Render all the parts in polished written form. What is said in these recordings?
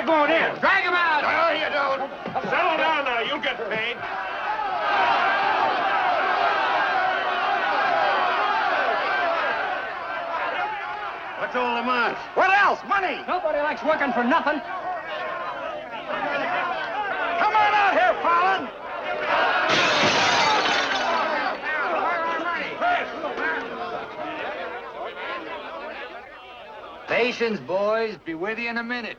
They're going in. Drag him out! No, you don't. Settle down now. You'll get paid. What's all the march? What else? Money! Nobody likes working for nothing. Come on out here, Fallon! Patience, boys. Be with you in a minute.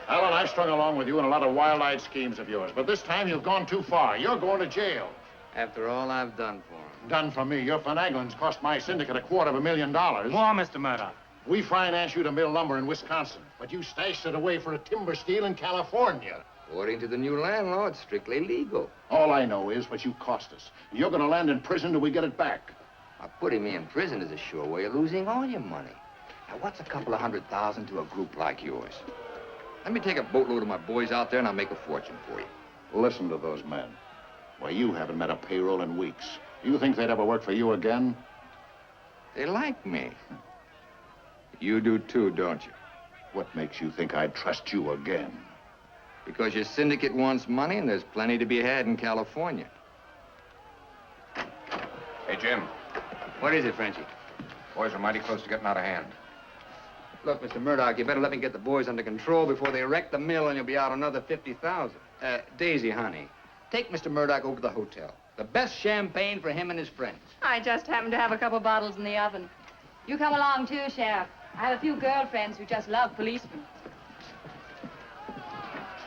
Alan, I strung along with you in a lot of wild-eyed schemes of yours, but this time you've gone too far. You're going to jail. After all I've done for him. Done for me. Your finagling's cost my syndicate $250,000. More, Mr. Murdoch. We financed you to mill lumber in Wisconsin, but you stashed it away for a timber steal in California. According to the new land law, it's strictly legal. All I know is what you cost us. You're going to land in prison till we get it back. Now, putting me in prison is a sure way of losing all your money. Now, what's a couple of $100,000 to a group like yours? Let me take a boatload of my boys out there and I'll make a fortune for you. Listen to those men. Why, you haven't met a payroll in weeks. You think they'd ever work for you again? They like me. You do too, don't you? What makes you think I'd trust you again? Because your syndicate wants money and there's plenty to be had in California. Hey, Jim. What is it, Frenchie? Boys are mighty close to getting out of hand. Look, Mr. Murdoch, you better let me get the boys under control before they wreck the mill and you'll be out another $50,000. Daisy, honey, take Mr. Murdoch over to the hotel. The best champagne for him and his friends. I just happen to have a couple bottles in the oven. You come along too, Sheriff. I have a few girlfriends who just love policemen.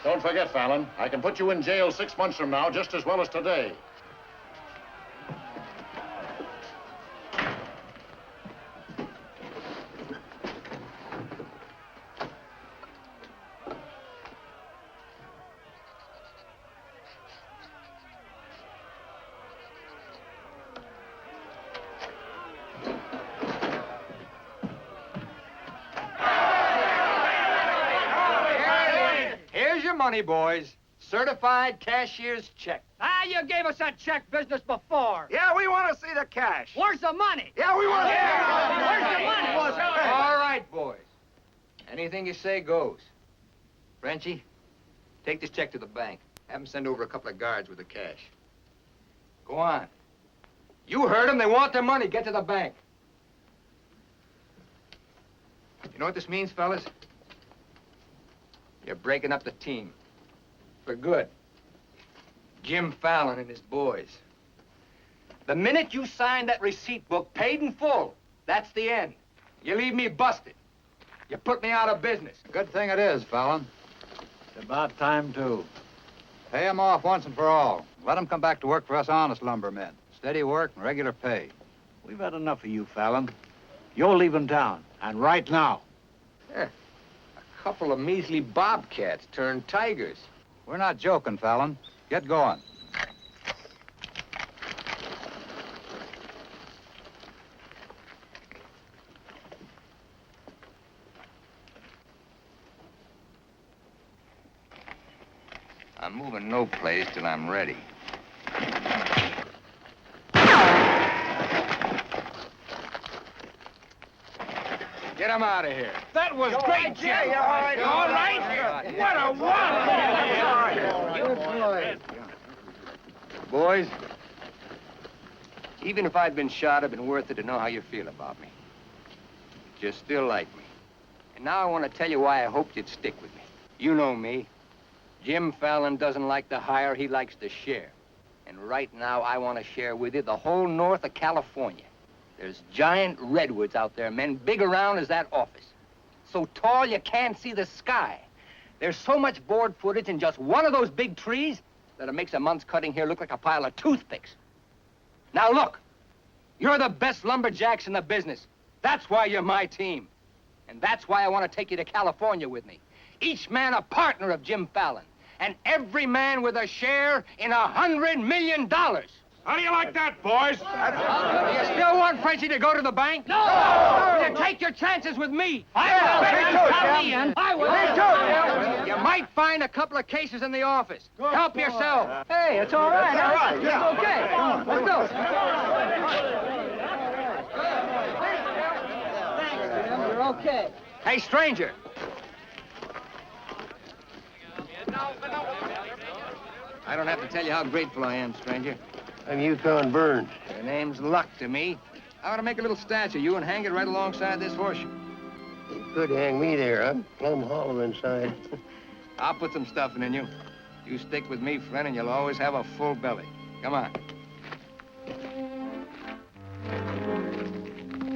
Don't forget, Fallon, I can put you in jail 6 months from now just as well as today. Money, boys. Certified cashier's check. Ah, you gave us that check business before. Yeah, we want to see the cash. Where's the money? Yeah, we want to Where's the money? All right, boys. Anything you say goes. Frenchie, take this check to the bank. Have them send over a couple of guards with the cash. Go on. You heard them. They want their money. Get to the bank. You know what this means, fellas? You're breaking up the team. For good. Jim Fallon and his boys. The minute you sign that receipt book, paid in full, that's the end. You leave me busted. You put me out of business. Good thing it is, Fallon. It's about time, too. Pay him off once and for all. Let him come back to work for us honest lumbermen. Steady work and regular pay. We've had enough of you, Fallon. You're leaving town, and right now. Yeah. A couple of measly bobcats turned tigers. We're not joking, Fallon. Get going. I'm moving no place till I'm ready. Get him out of here. That was great, Jim. Yeah, all right. All right? What a one! Boys, even if I'd been shot, it'd been worth it to know how you feel about me. But you still like me. And now I want to tell you why I hoped you'd stick with me. You know me. Jim Fallon doesn't like to hire, he likes to share. And right now, I want to share with you the whole north of California. There's giant redwoods out there, men, big around as that office. So tall you can't see the sky. There's so much board footage in just one of those big trees that it makes a month's cutting here look like a pile of toothpicks. Now look, you're the best lumberjacks in the business. That's why you're my team. And that's why I want to take you to California with me. Each man a partner of Jim Fallon. And every man with a share in $100 million. How do you like that, boys? Do you still want Frenchie to go to the bank? No! Then take your chances with me. I will. You might find a couple of cases in the office. Help yourself. Hey, it's all right. All right, yeah. It's okay. Come on, let's go. You're okay. Hey, stranger. I don't have to tell you how grateful I am, stranger. I'm Yukon Burns. Your name's luck to me. I want to make a little statue of you and hang it right alongside this horseshoe. You could hang me there. I'm plumb hollow inside. I'll put some stuffing in you. You stick with me, friend, and you'll always have a full belly. Come on.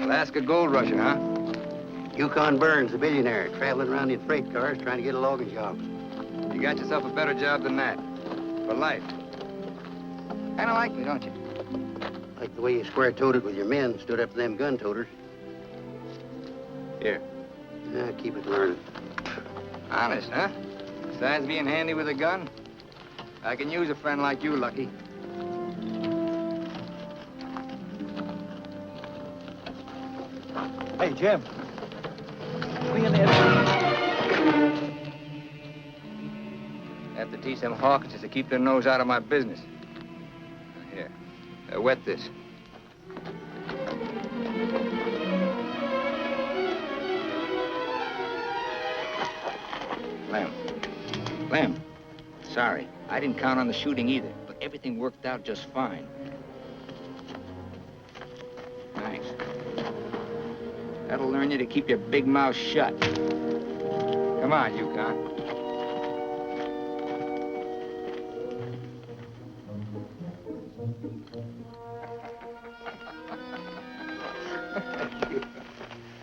Alaska gold rusher, huh? Yukon Burns, the billionaire, traveling around in freight cars trying to get a logging job. You got yourself a better job than that. For life. Kind of like me, don't you? Like the way you square-toed it with your men, stood up to them gun-toters. Here. Yeah, keep it learning. Honest, huh? Besides being handy with a gun, I can use a friend like you, Lucky. Hey, Jim. We in there. Have to teach them Hawkinses to keep their nose out of my business. Here, wet this. Lem, sorry. I didn't count on the shooting either, but everything worked out just fine. Thanks. That'll learn you to keep your big mouth shut. Come on, Yukon.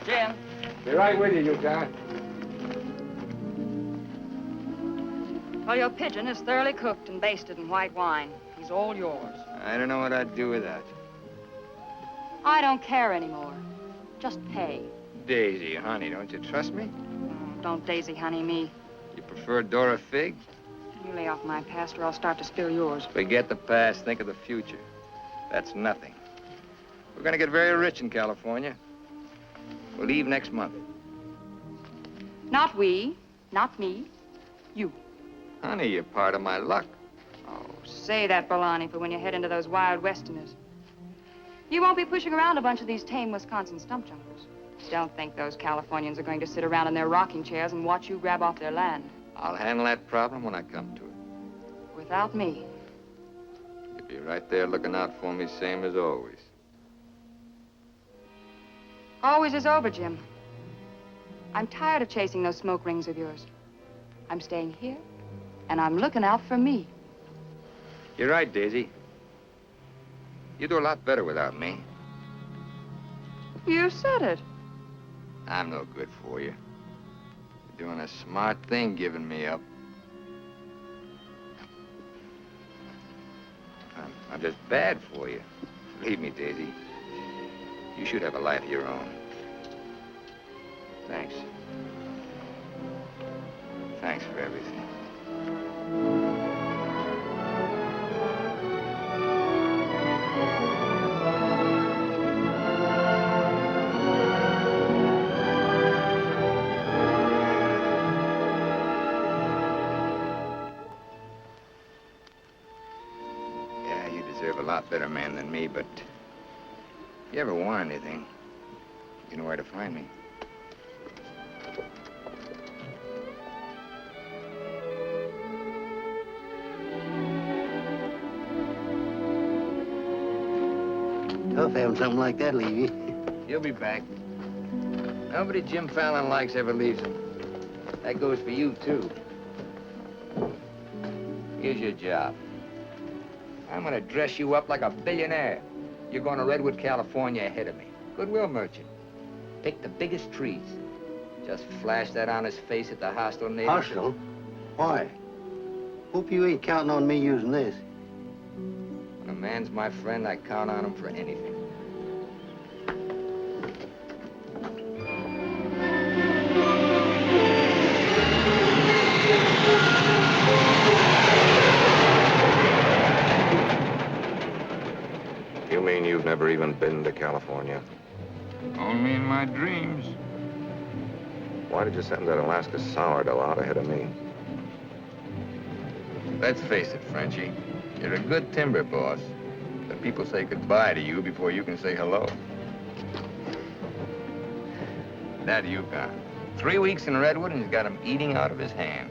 Jim. Be right with you, Yukon. Well, your pigeon is thoroughly cooked and basted in white wine. He's all yours. I don't know what I'd do without you. I don't care anymore. Just pay. Daisy, honey, don't you trust me? Oh, don't daisy honey me. You prefer Dora Fig? You lay off my past or I'll start to spill yours. Forget the past, think of the future. That's nothing. We're gonna get very rich in California. We'll leave next month. Not we, not me, you. Honey, you're part of my luck. Oh, say that, baloney, for when you head into those wild westerners. You won't be pushing around a bunch of these tame Wisconsin stump jumpers. Don't think those Californians are going to sit around in their rocking chairs and watch you grab off their land. I'll handle that problem when I come to it. Without me. You'll be right there looking out for me, same as always. Always is over, Jim. I'm tired of chasing those smoke rings of yours. I'm staying here, and I'm looking out for me. You're right, Daisy. You do a lot better without me. You said it. I'm no good for you. You're doing a smart thing giving me up. I'm just bad for you. Believe me, Daisy. You should have a life of your own. Thanks. Thanks for everything. Yeah, you deserve a lot better man than me, but if you ever want anything, you know where to find me. Tough having something like that leave you. He'll be back. Nobody Jim Fallon likes ever leaves him. That goes for you, too. Here's your job. I'm gonna dress you up like a billionaire. You're going to Redwood, California ahead of me. Goodwill merchant. Pick the biggest trees. Just flash that on his face at the hostile natives. Hostile? Why? Hope you ain't counting on me using this. When a man's my friend, I count on him for anything. You mean you've never even been to California? Only in my dreams. Why did you send that Alaska sourdough out ahead of me? Let's face it, Frenchie. You're a good timber boss. But people say goodbye to you before you can say hello. That Yukon. 3 weeks in Redwood and he's got him eating out of his hand.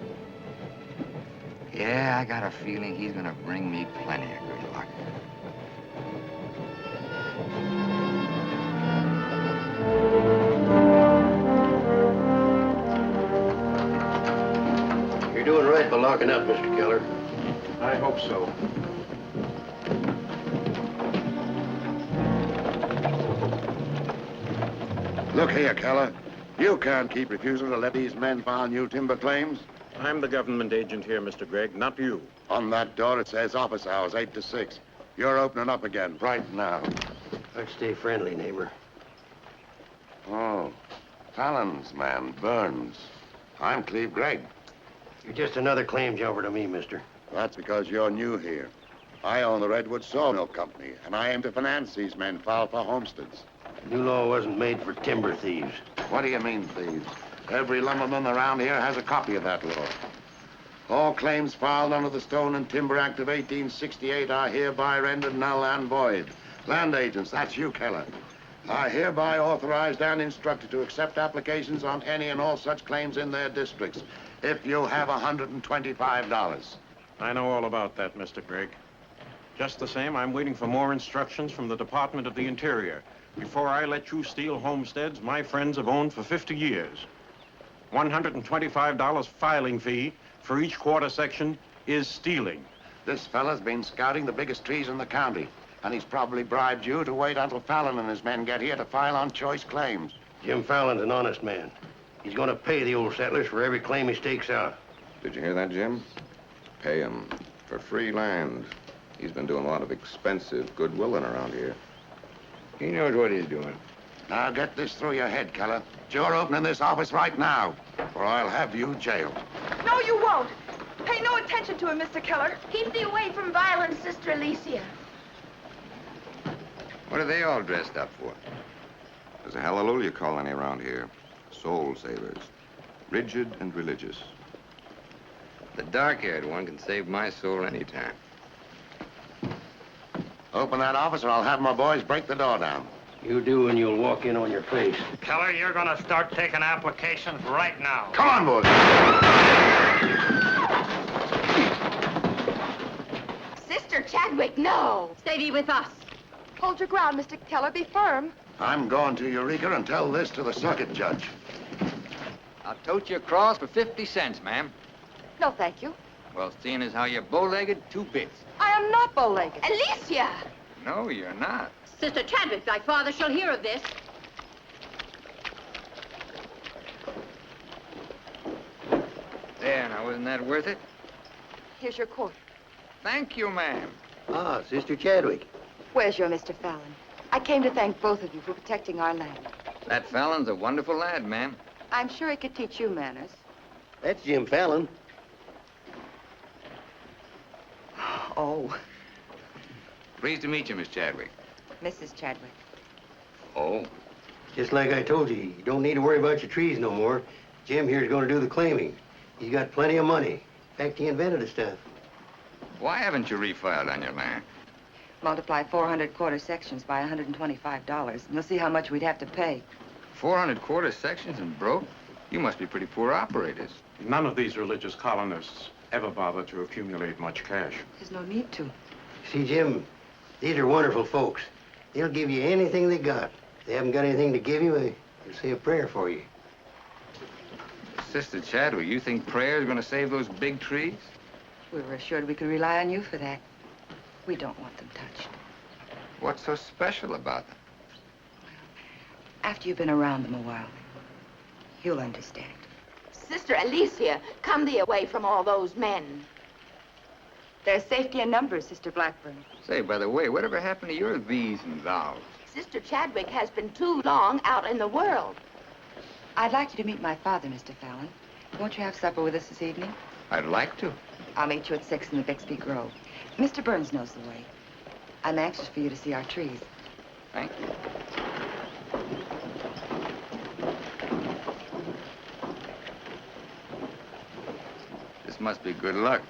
Yeah, I got a feeling he's gonna bring me plenty of good luck. You're doing right by locking up, Mr. Keller. I hope so. Look here, Keller. You can't keep refusing to let these men file new timber claims. I'm the government agent here, Mr. Gregg, not you. On that door, it says office hours, 8 to 6. You're opening up again, right now. Let's stay friendly, neighbor. Oh, Fallon's man, Burns. I'm Cleve Gregg. You're just another claim jumper to me, mister. That's because you're new here. I own the Redwood Sawmill Company, and I aim to finance these men filed for homesteads. The new law wasn't made for timber thieves. What do you mean, thieves? Every lumberman around here has a copy of that law. All claims filed under the Stone and Timber Act of 1868 are hereby rendered null and void. Land agents, that's you, Keller, are hereby authorized and instructed to accept applications on any and all such claims in their districts if you have $125. I know all about that, Mr. Gregg. Just the same, I'm waiting for more instructions from the Department of the Interior before I let you steal homesteads my friends have owned for 50 years. $125 filing fee for each quarter section is stealing. This fella's been scouting the biggest trees in the county, and he's probably bribed you to wait until Fallon and his men get here to file on choice claims. Jim Fallon's an honest man. He's gonna pay the old settlers for every claim he stakes out. Did you hear that, Jim? Pay him for free land. He's been doing a lot of expensive goodwilling around here. He knows what he's doing. Now get this through your head, Keller. You're opening this office right now, or I'll have you jailed. No, you won't. Pay no attention to him, Mr. Keller. Keep thee away from violence, Sister Alicia. What are they all dressed up for? There's a hallelujah colony around here. Soul savers. Rigid and religious. The dark-haired one can save my soul anytime. Open that office, or I'll have my boys break the door down. You do, and you'll walk in on your face. Keller, you're gonna start taking applications right now. Come on, boys. Sister Chadwick, no. Stay thee with us. Hold your ground, Mr. Keller. Be firm. I'm going to Eureka and tell this to the circuit judge. I'll tote you across for 50 cents, ma'am. No, thank you. Well, seeing as how you're bow-legged, 2 bits. I am not bow-legged. Alicia! No, you're not. Sister Chadwick, thy father shall hear of this. There, now, wasn't that worth it? Here's your court. Thank you, ma'am. Ah, Sister Chadwick. Where's your Mr. Fallon? I came to thank both of you for protecting our land. That Fallon's a wonderful lad, ma'am. I'm sure he could teach you manners. That's Jim Fallon. Oh, Pleased to meet you, Miss Chadwick. Mrs. Chadwick. Oh? Just like I told you, you don't need to worry about your trees no more. Jim here's gonna do the claiming. He's got plenty of money. In fact, he invented the stuff. Why haven't you refiled on your land? Multiply 400 quarter sections by $125, and you'll see how much we'd have to pay. 400 quarter sections and broke? You must be pretty poor operators. None of these religious colonists ever bother to accumulate much cash. There's no need to. See, Jim, these are wonderful folks. They'll give you anything they got. If they haven't got anything to give you, they'll say a prayer for you. Sister Chadwick, you think prayer's gonna save those big trees? We were assured we could rely on you for that. We don't want them touched. What's so special about them? After you've been around them a while, you'll understand. Sister Alicia, come thee away from all those men. There's safety in numbers, Sister Blackburn. Say, by the way, whatever happened to your these and thous? Sister Chadwick has been too long out in the world. I'd like you to meet my father, Mr. Fallon. Won't you have supper with us this evening? I'd like to. I'll meet you at 6 in the Bixby Grove. Mr. Burns knows the way. I'm anxious for you to see our trees. Thank you. This must be good luck.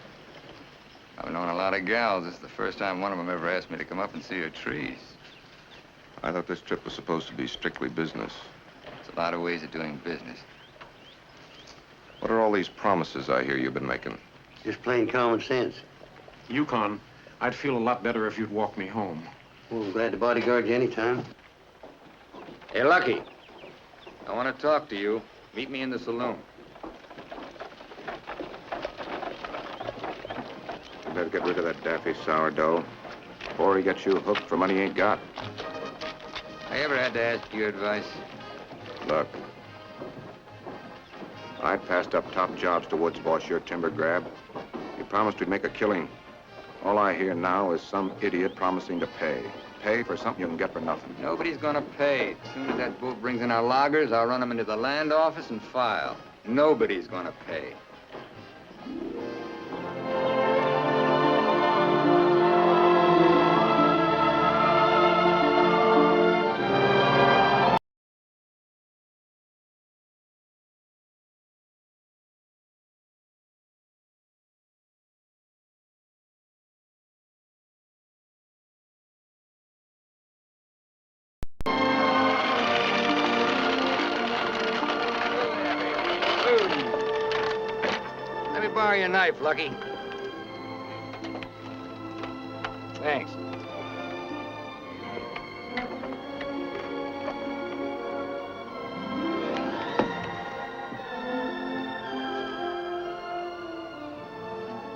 I've known a lot of gals. This is the first time one of them ever asked me to come up and see her trees. I thought this trip was supposed to be strictly business. It's a lot of ways of doing business. What are all these promises I hear you've been making? Just plain common sense. Yukon, I'd feel a lot better if you'd walk me home. Well, I'm glad to bodyguard you anytime. Hey, Lucky. I want to talk to you. Meet me in the saloon. You better get rid of that daffy sourdough before he gets you hooked for money he ain't got. I ever had to ask your advice? Look, I'd passed up top jobs to Woods boss your timber grab. He promised we'd make a killing. All I hear now is some idiot promising to pay. Pay for something you can get for nothing. Nobody's gonna pay. As soon as that boat brings in our loggers, I'll run them into the land office and file. Nobody's gonna pay. Let me borrow your knife, Lucky. Thanks.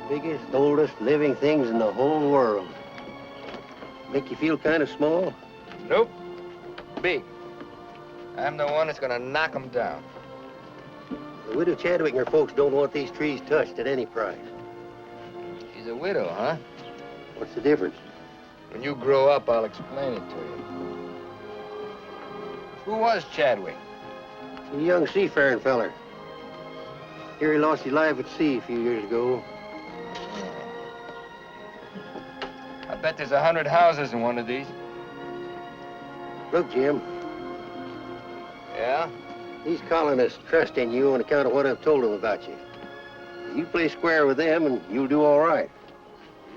Biggest, oldest living things in the whole world. Make you feel kind of small? Nope. Big. I'm the one that's gonna knock them down. The widow Chadwick and her folks don't want these trees touched at any price. She's a widow, huh? What's the difference? When you grow up, I'll explain it to you. Who was Chadwick? A young seafaring feller. Here he lost his life at sea a few years ago. I bet there's 100 houses in one of these. Look, Jim, Yeah? these colonists trust in you on account of what I've told them about you. You play square with them and you'll do all right.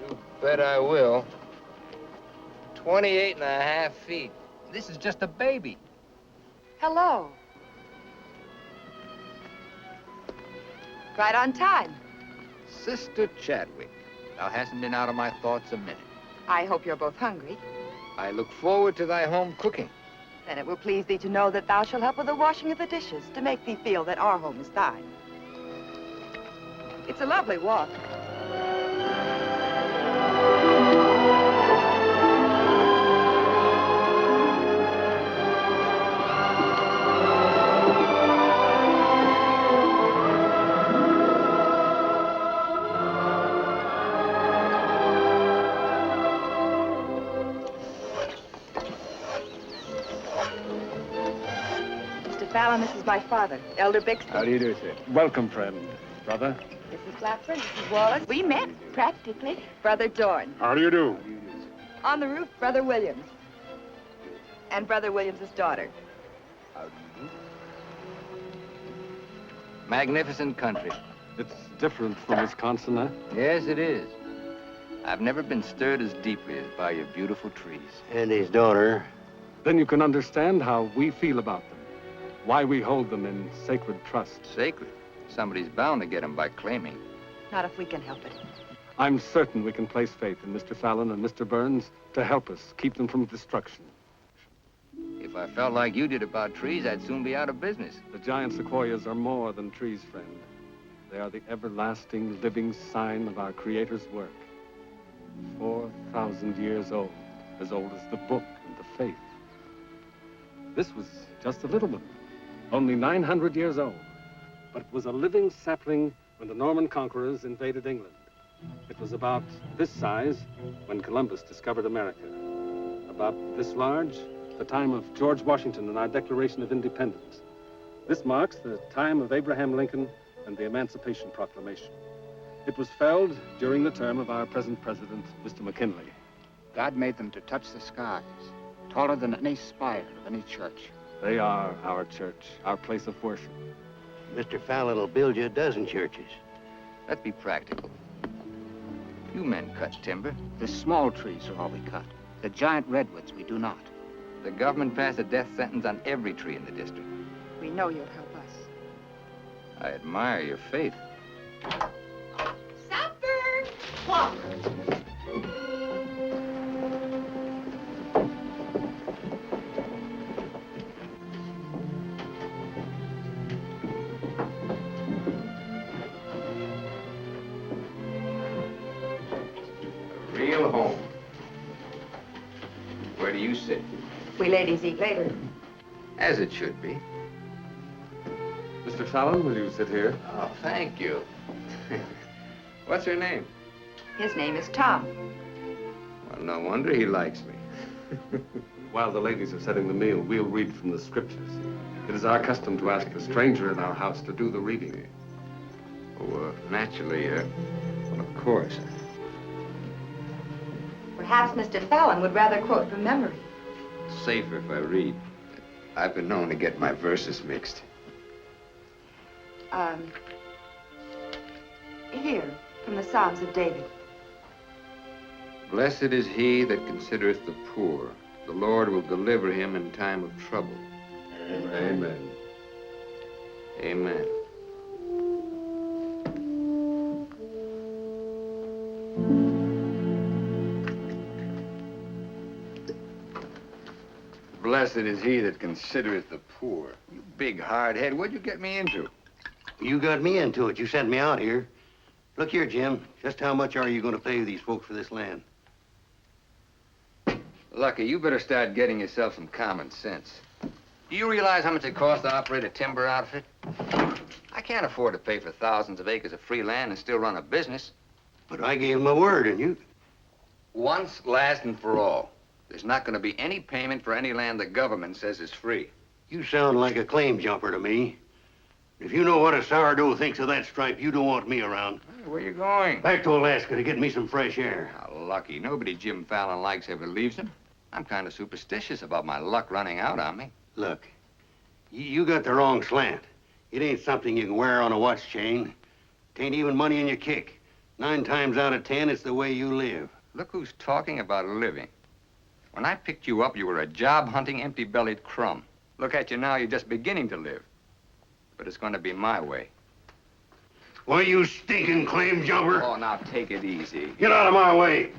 You bet I will. 28 and a half feet. This is just a baby. Hello. Right on time. Sister Chadwick. Thou hasn't been out of my thoughts a minute. I hope you're both hungry. I look forward to thy home cooking. Then it will please thee to know that thou shalt help with the washing of the dishes to make thee feel that our home is thine. It's a lovely walk. Fallon, this is my father, Elder Bixby. How do you do, sir? Welcome, friend. Brother. Mrs. Clapper, Mrs. Wallace. We met, practically. Brother Dorn. How do you do? On the roof, Brother Williams. And Brother Williams's daughter. How do you do? Magnificent country. It's different from Wisconsin, huh? Yes, it is. I've never been stirred as deeply as by your beautiful trees. And his daughter. Then you can understand how we feel about them. Why we hold them in sacred trust. Sacred. Somebody's bound to get them by claiming. Not if we can help it. I'm certain we can place faith in Mr. Fallon and Mr. Burns to help us keep them from destruction. If I felt like you did about trees, I'd soon be out of business. The giant sequoias are more than trees, friend. They are the everlasting, living sign of our Creator's work. 4,000 years old as the book and the faith. This was just a little one. Only 900 years old, but it was a living sapling when the Norman conquerors invaded England. It was about this size when Columbus discovered America. About this large, the time of George Washington and our Declaration of Independence. This marks the time of Abraham Lincoln and the Emancipation Proclamation. It was felled during the term of our present president, Mr. McKinley. God made them to touch the skies, taller than any spire of any church. They are our church, our place of worship. Mr. Fallon will build you a dozen churches. Let's be practical. You men cut timber. The small trees are all we cut. The giant redwoods we do not. The government passed a death sentence on every tree in the district. We know you'll help us. I admire your faith. Supper! What? A real home. Where do you sit? We ladies eat later. As it should be. Mr. Fallon, will you sit here? Oh, thank you. What's her name? His name is Tom. Well, no wonder he likes me. While the ladies are setting the meal, we'll read from the scriptures. It is our custom to ask the stranger in our house to do the reading. Oh, naturally, well, of course. Perhaps Mr. Fallon would rather quote from memory. It's safer if I read. I've been known to get my verses mixed. Here, from the Psalms of David. Blessed is he that considereth the poor. The Lord will deliver him in time of trouble. Amen. Amen. Blessed is he that considereth the poor. You big hard head, what'd you get me into? You got me into it. You sent me out here. Look here, Jim. Just how much are you going to pay these folks for this land? Lucky, you better start getting yourself some common sense. Do you realize how much it costs to operate a timber outfit? I can't afford to pay for thousands of acres of free land and still run a business. But I gave my word, and you... Once, last, and for all. There's not going to be any payment for any land the government says is free. You sound like a claim jumper to me. If you know what a sourdough thinks of that stripe, you don't want me around. Hey, where you going? Back to Alaska to get me some fresh air. How lucky. Nobody Jim Fallon likes ever leaves him. I'm kind of superstitious about my luck running out on me. Look, you got the wrong slant. It ain't something you can wear on a watch chain. It ain't even money in your kick. 9 times out of 10, it's the way you live. Look who's talking about living. When I picked you up, you were a job-hunting, empty-bellied crumb. Look at you now, you're just beginning to live. But it's going to be my way. Why, you stinking claim jumper? Oh, now take it easy. Get out of my way.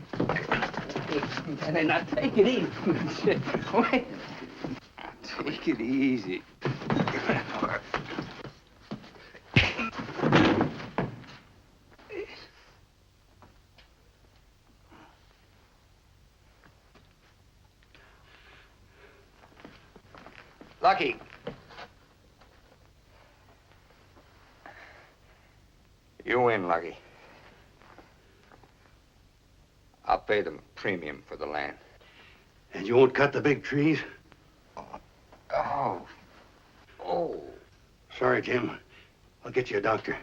Hey, now take it easy. Wait. Take it easy. Lucky. You win, Lucky. I'll pay the premium for the land. And you won't cut the big trees? Oh. Oh. Sorry, Jim. I'll get you a doctor.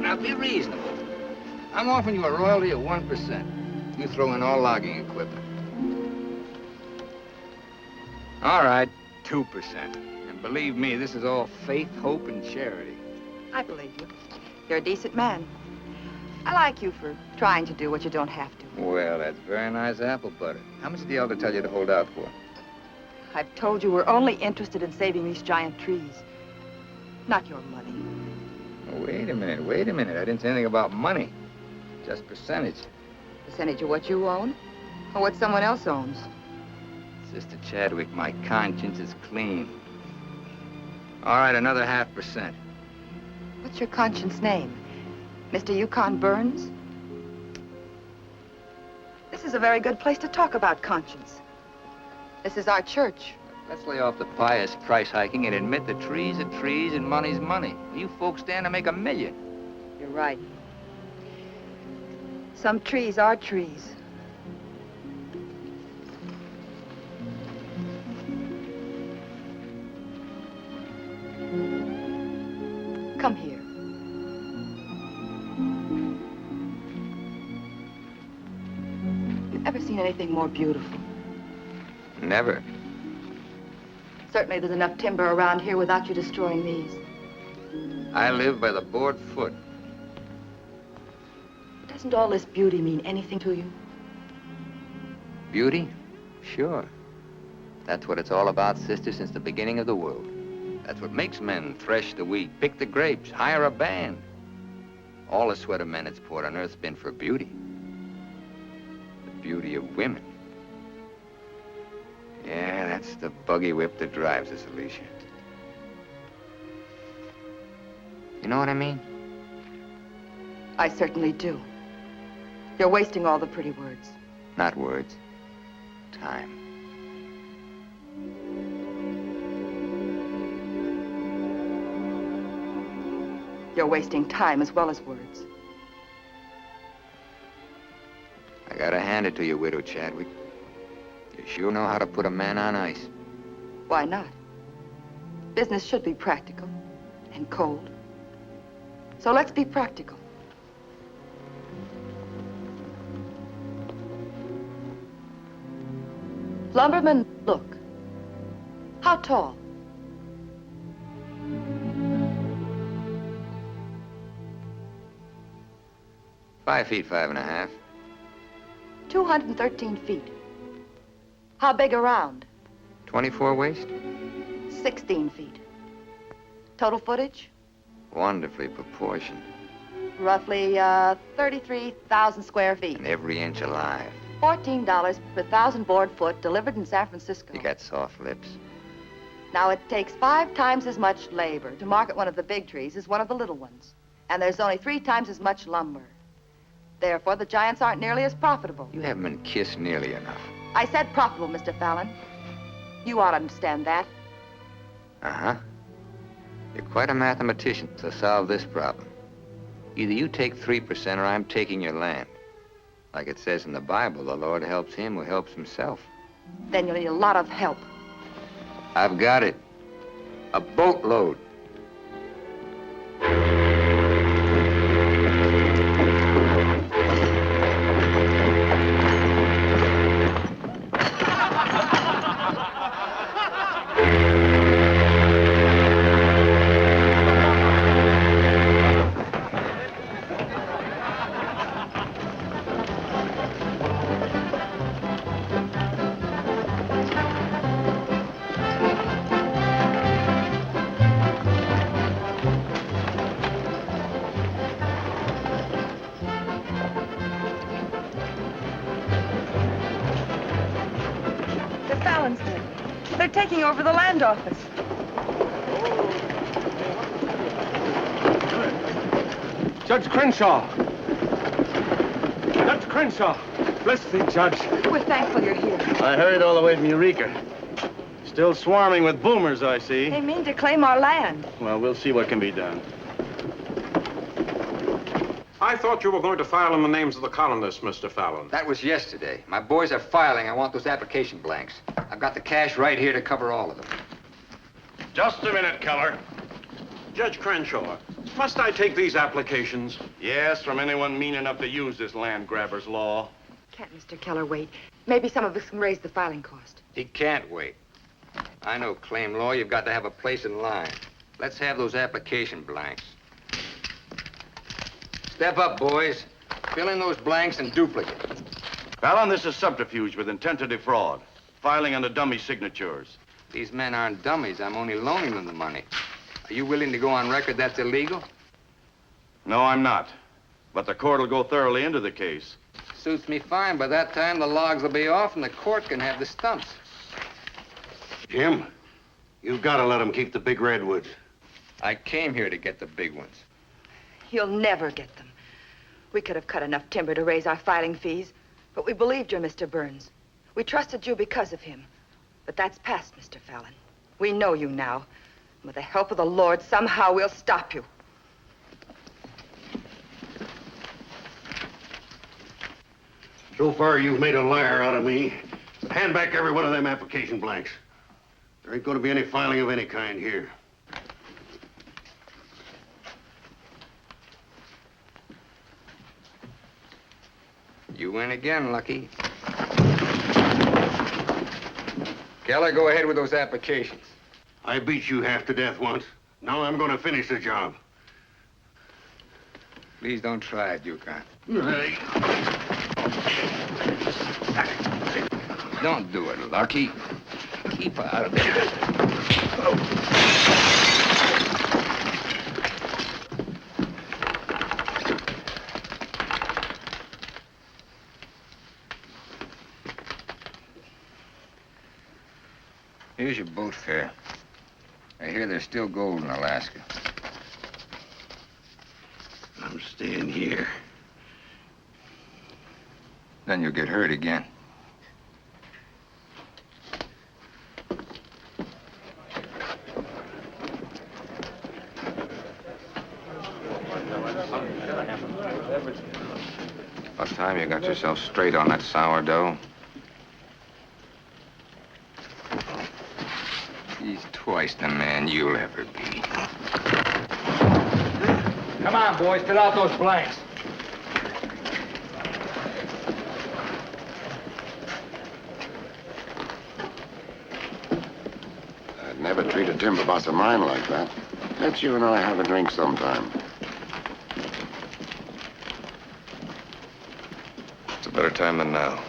Now, be reasonable. I'm offering you a royalty of 1%. You throw in all logging equipment. All right, 2%. And believe me, this is all faith, hope, and charity. I believe you. You're a decent man. I like you for trying to do what you don't have to. Well, that's very nice apple butter. How much did the elder tell you to hold out for? I've told you we're only interested in saving these giant trees, not your money. Oh, wait a minute. I didn't say anything about money. Just percentage. Percentage of what you own, or what someone else owns. Sister Chadwick, my conscience is clean. All right, another 0.5%. What's your conscience name? Mr. Yukon Burns? This is a very good place to talk about conscience. This is our church. Let's lay off the pious price hiking and admit that trees are trees and money's money. You folks stand to make $1 million. You're right. Some trees are trees. Come here. You ever seen anything more beautiful? Never. Certainly there's enough timber around here without you destroying these. I live by the board foot. Doesn't all this beauty mean anything to you? Beauty? Sure. That's what it's all about, sister, since the beginning of the world. That's what makes men thresh the wheat, pick the grapes, hire a band. All the sweat of men that's poured on earth's been for beauty. The beauty of women. Yeah, that's the buggy whip that drives us, Alicia. You know what I mean? I certainly do. You're wasting all the pretty words. Not words. Time. You're wasting time as well as words. I gotta hand it to you, Widow Chadwick. You sure know how to put a man on ice. Why not? Business should be practical and cold. So let's be practical. Lumberman, look. How tall? 5 feet, 5.5. 213 feet. How big around? 24 waist? 16 feet. Total footage? Wonderfully proportioned. Roughly 33,000 square feet. And every inch alive. $14 per 1,000 board foot delivered in San Francisco. You got soft lips. Now, it takes 5 times as much labor to market one of the big trees as one of the little ones. And there's only 3 times as much lumber. Therefore, the giants aren't nearly as profitable. You haven't been kissed nearly enough. I said profitable, Mr. Fallon. You ought to understand that. Uh-huh. You're quite a mathematician to solve this problem. Either you take 3% or I'm taking your land. Like it says in the Bible, the Lord helps him who helps himself. Then you'll need a lot of help. I've got it. A boatload. They're taking over the land office. Judge Crenshaw! Judge Crenshaw! Bless thee, Judge. We're thankful you're here. I hurried all the way from Eureka. Still swarming with boomers, I see. They mean to claim our land. Well, we'll see what can be done. I thought you were going to file in the names of the colonists, Mr. Fallon. That was yesterday. My boys are filing. I want those application blanks. I've got the cash right here to cover all of them. Just a minute, Keller. Judge Crenshaw, must I take these applications? Yes, from anyone mean enough to use this land grabber's law. Can't Mr. Keller wait? Maybe some of us can raise the filing cost. He can't wait. I know claim law. You've got to have a place in line. Let's have those application blanks. Step up, boys. Fill in those blanks and duplicate. Fallon, this is subterfuge with intent to defraud. Filing under dummy signatures. These men aren't dummies. I'm only loaning them the money. Are you willing to go on record that's illegal? No, I'm not. But the court will go thoroughly into the case. Suits me fine. By that time, the logs will be off and the court can have the stumps. Jim, you've got to let them keep the big redwoods. I came here to get the big ones. You'll never get them. We could have cut enough timber to raise our filing fees, but we believed you, Mr. Burns. We trusted you because of him. But that's past, Mr. Fallon. We know you now. And with the help of the Lord, somehow we'll stop you. So far, you've made a liar out of me. Hand back every one of them application blanks. There ain't going to be any filing of any kind here. You win again, Lucky. Keller, go ahead with those applications. I beat you half to death once. Now I'm going to finish the job. Please don't try it, Yukon. Hey. Don't do it, Lucky. Keep out of it. Here's your boat fare. I hear there's still gold in Alaska. I'm staying here. Then you'll get hurt again. About time you got yourself straight on that sourdough. He's twice the man you'll ever be. Come on, boys, fill out those blanks. I'd never treat a timber boss of mine like that. Let's you and I have a drink sometime. It's a better time than now.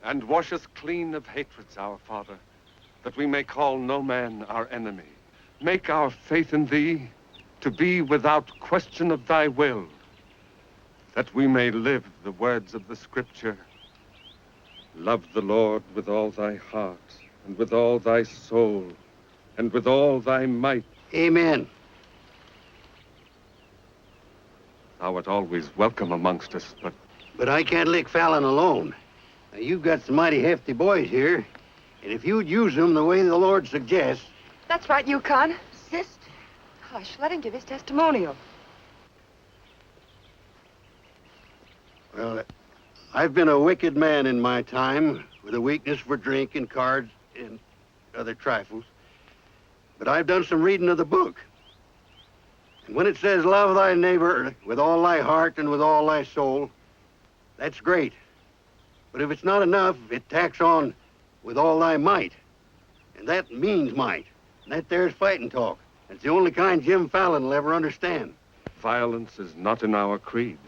And wash us clean of hatreds, our Father, that we may call no man our enemy. Make our faith in thee to be without question of thy will, that we may live the words of the Scripture. Love the Lord with all thy heart, and with all thy soul, and with all thy might. Amen. Thou art always welcome amongst us, But I can't lick Fallon alone. Now, you've got some mighty hefty boys here, and if you'd use them the way the Lord suggests... That's right, Yukon. Sister. Hush, let him give his testimonial. Well, I've been a wicked man in my time, with a weakness for drink and cards and other trifles. But I've done some reading of the book. And when it says, love thy neighbor with all thy heart and with all thy soul, that's great. But if it's not enough, it tacks on with all thy might. And that means might. And that there's fighting talk. It's the only kind Jim Fallon will ever understand. violence is not in our creed.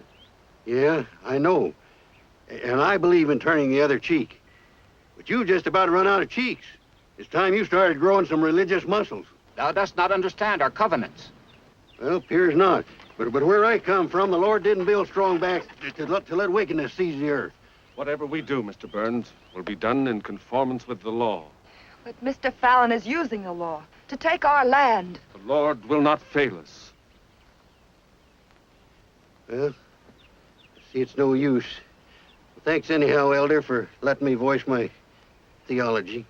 Yeah, I know. And I believe in turning the other cheek. But you just about run out of cheeks. It's time you started growing some religious muscles. Thou dost not understand our covenants. Well, appears not. But where I come from, the Lord didn't build strong backs to let wickedness seize the earth. Whatever we do, Mr. Burns, will be done in conformance with the law. But Mr. Fallon is using the law to take our land. The Lord will not fail us. Well, see, it's no use. Thanks anyhow, Elder, for letting me voice my theology.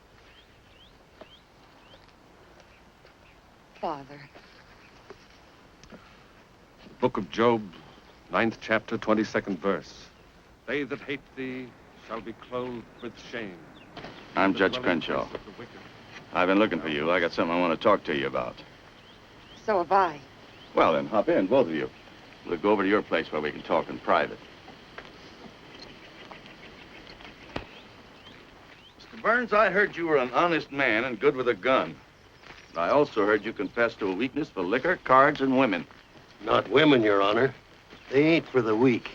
Father. The book of Job, 9th chapter, 22nd verse. They that hate thee shall be clothed with shame. I'm Judge Crenshaw. I've been looking for you. I got something I want to talk to you about. So have I. Well, then, hop in, both of you. We'll go over to your place where we can talk in private. Mr. Burns, I heard you were an honest man and good with a gun. I also heard you confess to a weakness for liquor, cards, and women. Not women, Your Honor. They ain't for the weak.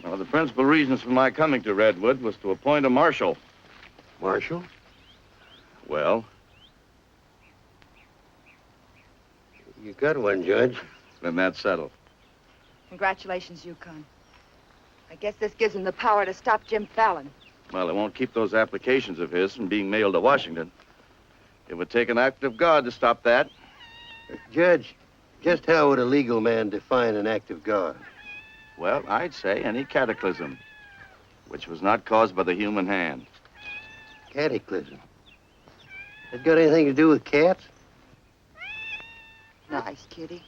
Well, the principal reasons for my coming to Redwood was to appoint a marshal. Marshal? Well? You got one, Judge. Then that's settled. Congratulations, Yukon. I guess this gives him the power to stop Jim Fallon. Well, it won't keep those applications of his from being mailed to Washington. It would take an act of God to stop that. Judge, just how would a legal man define an act of God? Well, I'd say any cataclysm, which was not caused by the human hand. Cataclysm? That got anything to do with cats? Nice, kitty.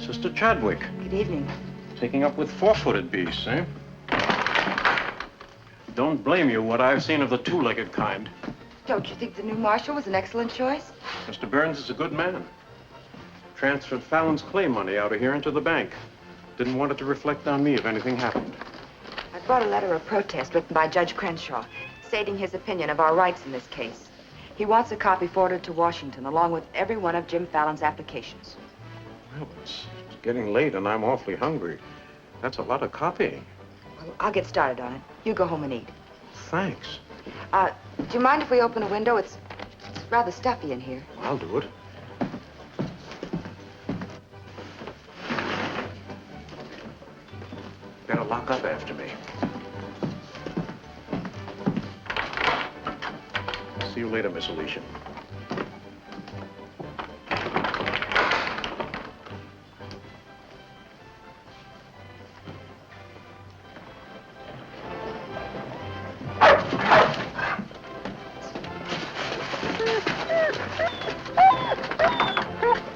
Sister Chadwick. Good evening. Taking up with four-footed beasts, eh? Don't blame you what I've seen of the two-legged kind. Don't you think the new marshal was an excellent choice? Mr. Burns is a good man. Transferred Fallon's clay money out of here into the bank. Didn't want it to reflect on me if anything happened. I brought a letter of protest written by Judge Crenshaw, stating his opinion of our rights in this case. He wants a copy forwarded to Washington, along with every one of Jim Fallon's applications. Well, it's getting late and I'm awfully hungry. That's a lot of copying. Well, I'll get started on it. You go home and eat. Thanks. Do you mind if we open a window? It's rather stuffy in here. I'll do it. Better lock up after me. See you later, Miss Alicia.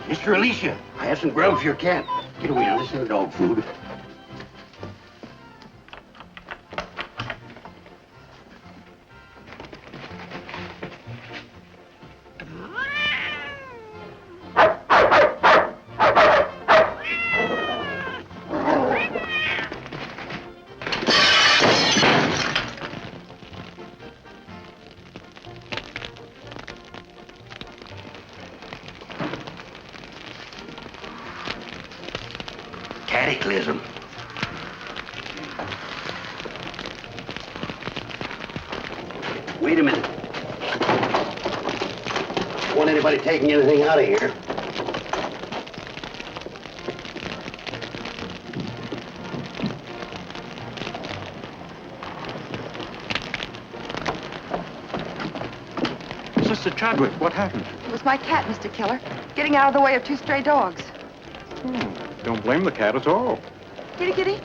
Mr. Alicia, I have some grub for your cat. Get away now, this isn't dog food. Cataclysm. Wait a minute. Don't want anybody taking anything out of here. Sister Chadwick, what happened? It was my cat, Mr. Killer, getting out of the way of two stray dogs. Don't blame the cat at all. Kitty, kitty.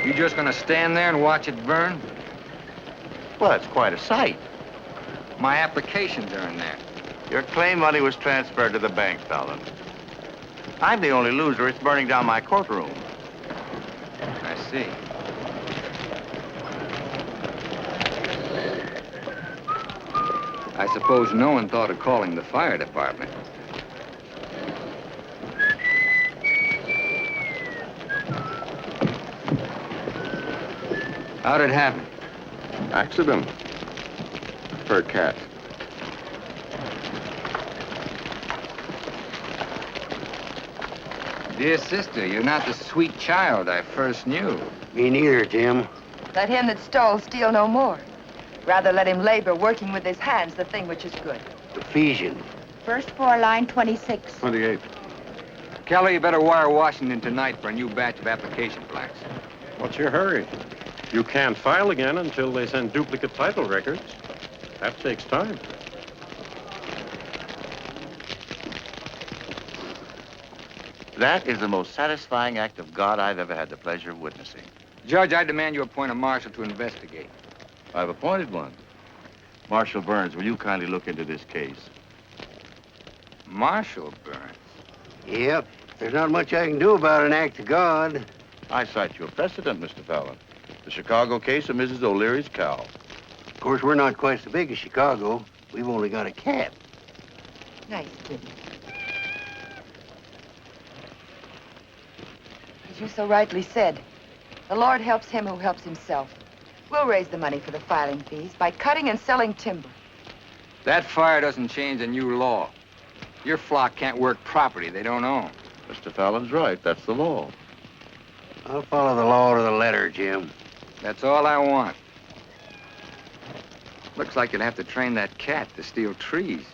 You just gonna stand there and watch it burn? Well, it's quite a sight. My applications are in there. Your claim money was transferred to the bank, Fallon. I'm the only loser. It's burning down my courtroom. I see. I suppose no one thought of calling the fire department. How'd it happen? Accident. Her cat. Dear sister, you're not the sweet child I first knew. Me neither, Jim. Let him that stole steal no more. Rather let him labor, working with his hands, the thing which is good. Ephesians. First floor, line 26. 28. Kelly, you better wire Washington tonight for a new batch of application plaques. What's your hurry? You can't file again until they send duplicate title records. That takes time. That is the most satisfying act of God I've ever had the pleasure of witnessing. Judge, I demand you appoint a marshal to investigate. I've appointed one. Marshal Burns, will you kindly look into this case? Marshal Burns? Yep. There's not much I can do about an act of God. I cite you a precedent, Mr. Fallon. The Chicago case of Mrs. O'Leary's cow. Of course, we're not quite so big as Chicago. We've only got a cat. Nice, kid. As you so rightly said, the Lord helps him who helps himself. We'll raise the money for the filing fees by cutting and selling timber. That fire doesn't change the new law. Your flock can't work property they don't own. Mr. Fallon's right. That's the law. I'll follow the law to the letter, Jim. That's all I want. Looks like you'll have to train that cat to steal trees.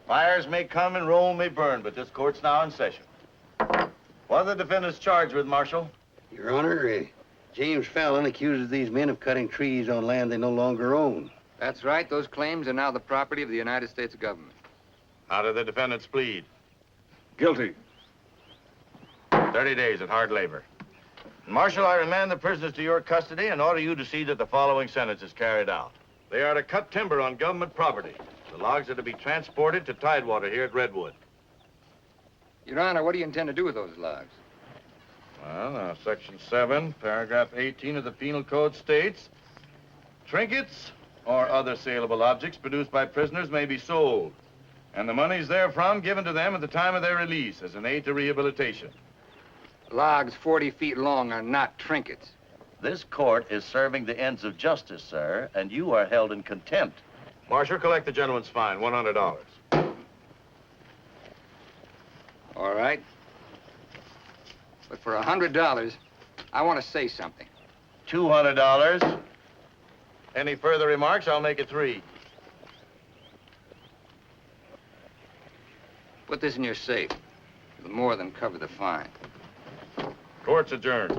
Fires may come and Rome may burn, but this court's now in session. What are the defendants charged with, Marshal? Your Honor, James Fallon accuses these men of cutting trees on land they no longer own. That's right. Those claims are now the property of the United States government. How do the defendants plead? Guilty. 30 days at hard labor. Marshal, I remand the prisoners to your custody and order you to see that the following sentence is carried out. They are to cut timber on government property. The logs are to be transported to Tidewater here at Redwood. Your Honor, what do you intend to do with those logs? Well, Section 7, Paragraph 18 of the Penal Code states, trinkets or other saleable objects produced by prisoners may be sold, and the monies therefrom given to them at the time of their release as an aid to rehabilitation. Logs 40 feet long are not trinkets. This court is serving the ends of justice, sir, and you are held in contempt. Marshal, collect the gentleman's fine, $100. All right. But for $100, I want to say something. $200. Any further remarks, I'll make it 3. Put this in your safe. It'll more than cover the fine. Court's adjourned.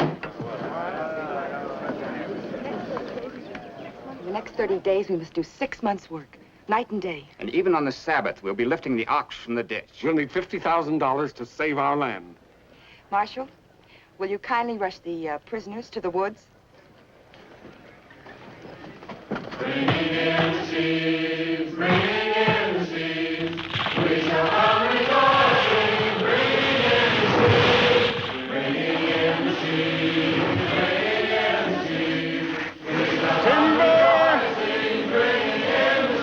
For the next 30 days, we must do 6 months' work, night and day. And even on the Sabbath, we'll be lifting the ox from the ditch. We'll need $50,000 to save our land. Marshal, will you kindly rush the prisoners to the woods? Bringing in the sheaves, bringing in the sheaves, we shall have rejoicing. Bringing in the sheaves, bringing in the sheaves, bringing in the sheaves, we shall have rejoicing. Bringing in the sheaves, bringing in the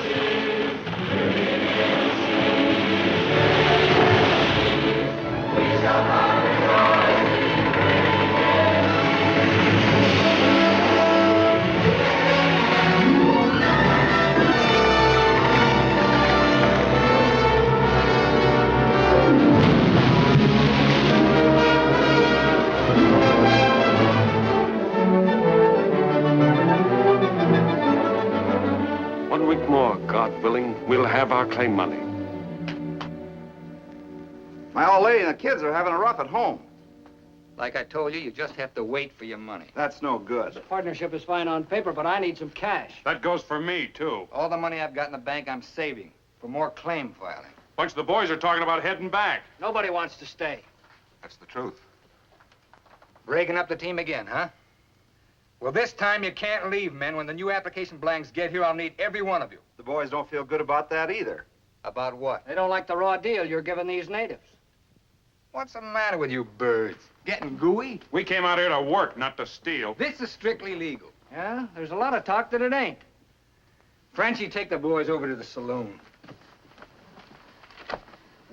sheaves, we shall have rejoicing. One week more, God willing, we'll have our claim money. My old lady and the kids are having a rough at home. Like I told you, you just have to wait for your money. That's no good. Partnership is fine on paper, but I need some cash. That goes for me, too. All the money I've got in the bank, I'm saving for more claim filing. Bunch of the boys are talking about heading back. Nobody wants to stay. That's the truth. Breaking up the team again, huh? Well, this time you can't leave, men. When the new application blanks get here, I'll need every one of you. The boys don't feel good about that either. About what? They don't like the raw deal you're giving these natives. What's the matter with you birds? Getting gooey? We came out here to work, not to steal. This is strictly legal. Yeah, there's a lot of talk that it ain't. Frenchie, take the boys over to the saloon.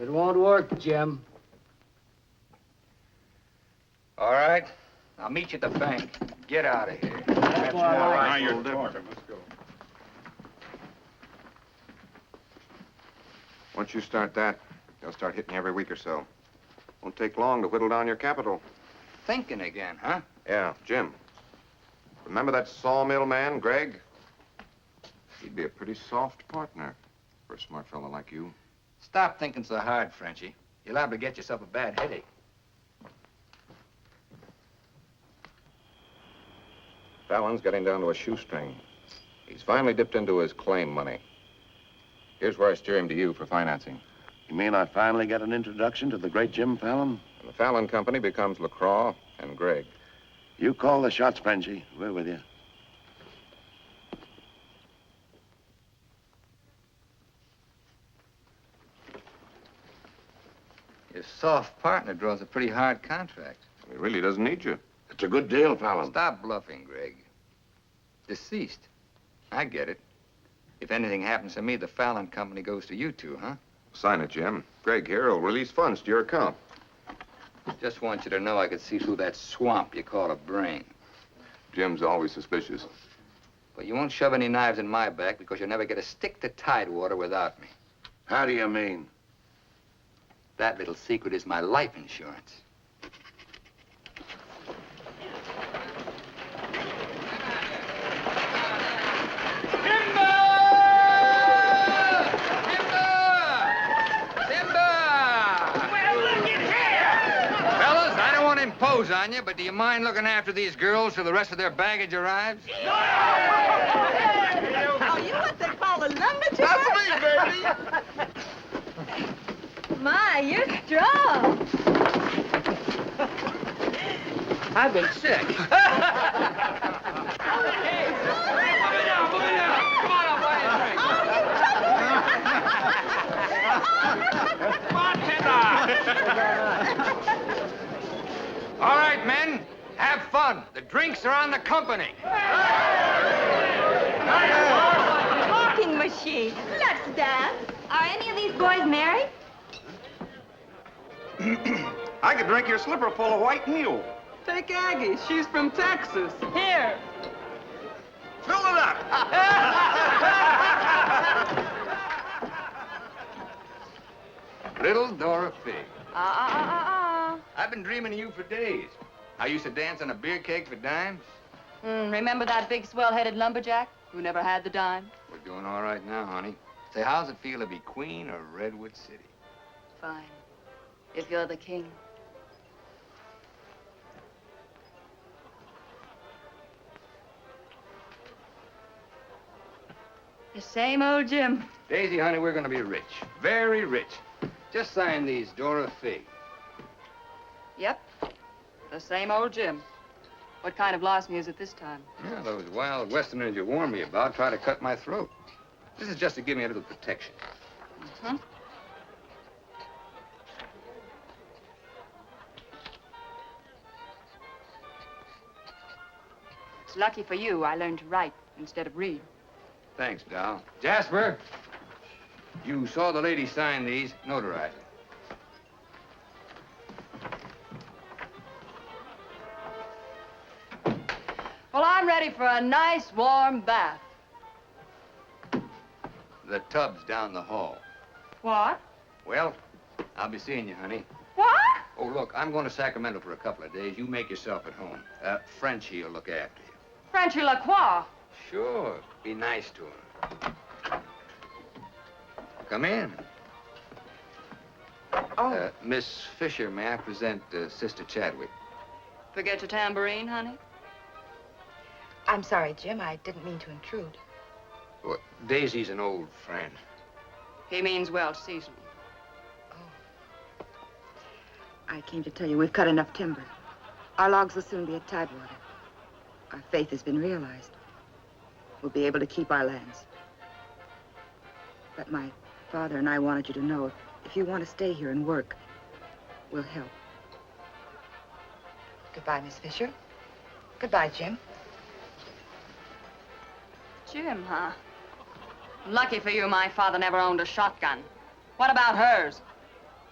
It won't work, Jim. All right. I'll meet you at the bank. Get out of here. That's all right. Now you're talking. Let's go. Once you start that, they'll start hitting you every week or so. Won't take long to whittle down your capital. Thinking again, huh? Yeah, Jim. Remember that sawmill man, Greg? He'd be a pretty soft partner for a smart fellow like you. Stop thinking so hard, Frenchie. You're liable to get yourself a bad headache. Fallon's getting down to a shoestring. He's finally dipped into his claim money. Here's where I steer him to you for financing. You mean I finally get an introduction to the great Jim Fallon? And the Fallon Company becomes LaCroix and Gregg. You call the shots, Frenchie. We're with you. Your soft partner draws a pretty hard contract. He really doesn't need you. It's a good deal, Fallon. Stop bluffing, Gregg. Deceased. I get it. If anything happens to me, the Fallon Company goes to you two, huh? Sign it, Jim. Gregg here will release funds to your account. Just want you to know I could see through that swamp you call a brain. Jim's always suspicious. But you won't shove any knives in my back because you'll never get a stick to Tidewater without me. How do you mean? That little secret is my life insurance. impose on you, but do you mind looking after these girls till the rest of their baggage arrives? Are you what they call a lumberjack? That's me, baby. My, you're strong. I've been sick. All right, men, have fun. The drinks are on the company. Talking machine. Let's dance. Are any of these boys married? I could drink your slipper full of white mule. Take Aggie. She's from Texas. Here. Fill it up. Little Dorothy. I've been dreaming of you for days. I used to dance on a beer keg for dimes. Remember that big swell-headed lumberjack who never had the dime? We're doing all right now, honey. Say, how's it feel to be queen of Redwood City? Fine. If you're the king. The same old Jim. Daisy, honey, we're going to be rich. Very rich. Just sign these, Dora Fee. Yep. The same old Jim. What kind of larceny is it this time? Yeah, those wild Westerners you warned me about try to cut my throat. This is just to give me a little protection. Uh-huh. It's lucky for you I learned to write instead of read. Thanks, Doll. Jasper, you saw the lady sign these. Notarize it. Well, I'm ready for a nice warm bath. The tub's down the hall. What? Well, I'll be seeing you, honey. What? Oh, look, I'm going to Sacramento for a couple of days. You make yourself at home. Frenchie will look after you. Frenchy Lacroix. Sure. Be nice to him. Come in. Oh. Miss Fisher, may I present Sister Chadwick? Forget your tambourine, honey? I'm sorry, Jim. I didn't mean to intrude. Well, Daisy's an old friend. He means well seasoned. I came to tell you we've cut enough timber. Our logs will soon be at tidewater. Our faith has been realized. We'll be able to keep our lands. But my father and I wanted you to know if you want to stay here and work, we'll help. Goodbye, Miss Fisher. Goodbye, Jim. Jim, huh? Lucky for you, my father never owned a shotgun. What about hers?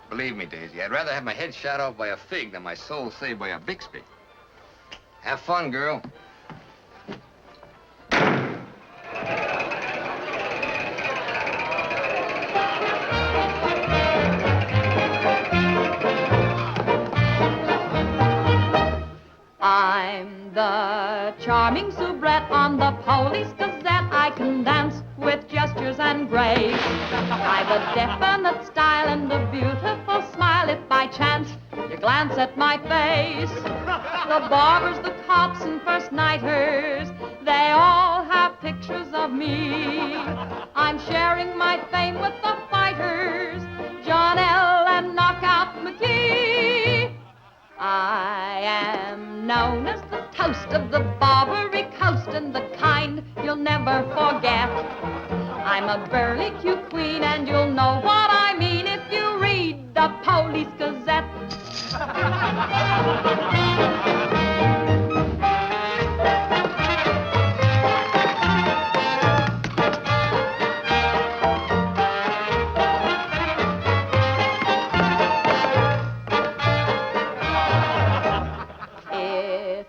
Believe me, Daisy, I'd rather have my head shot off by a fig than my soul saved by a Bixby. Have fun, girl. I'm the charming soubrette on the Police Gazette. I can dance with gestures and grace. I've a definite style and a beautiful smile. If by chance you glance at my face, the barbers, the cops, and first nighters, they all have pictures of me. I'm sharing my fame with the fighters, John L. and Knockout McGee. I am known as the toast of the Barbary Coast and the kind you'll never forget. I'm a burly cute queen and you'll know what I mean if you read the Police Gazette.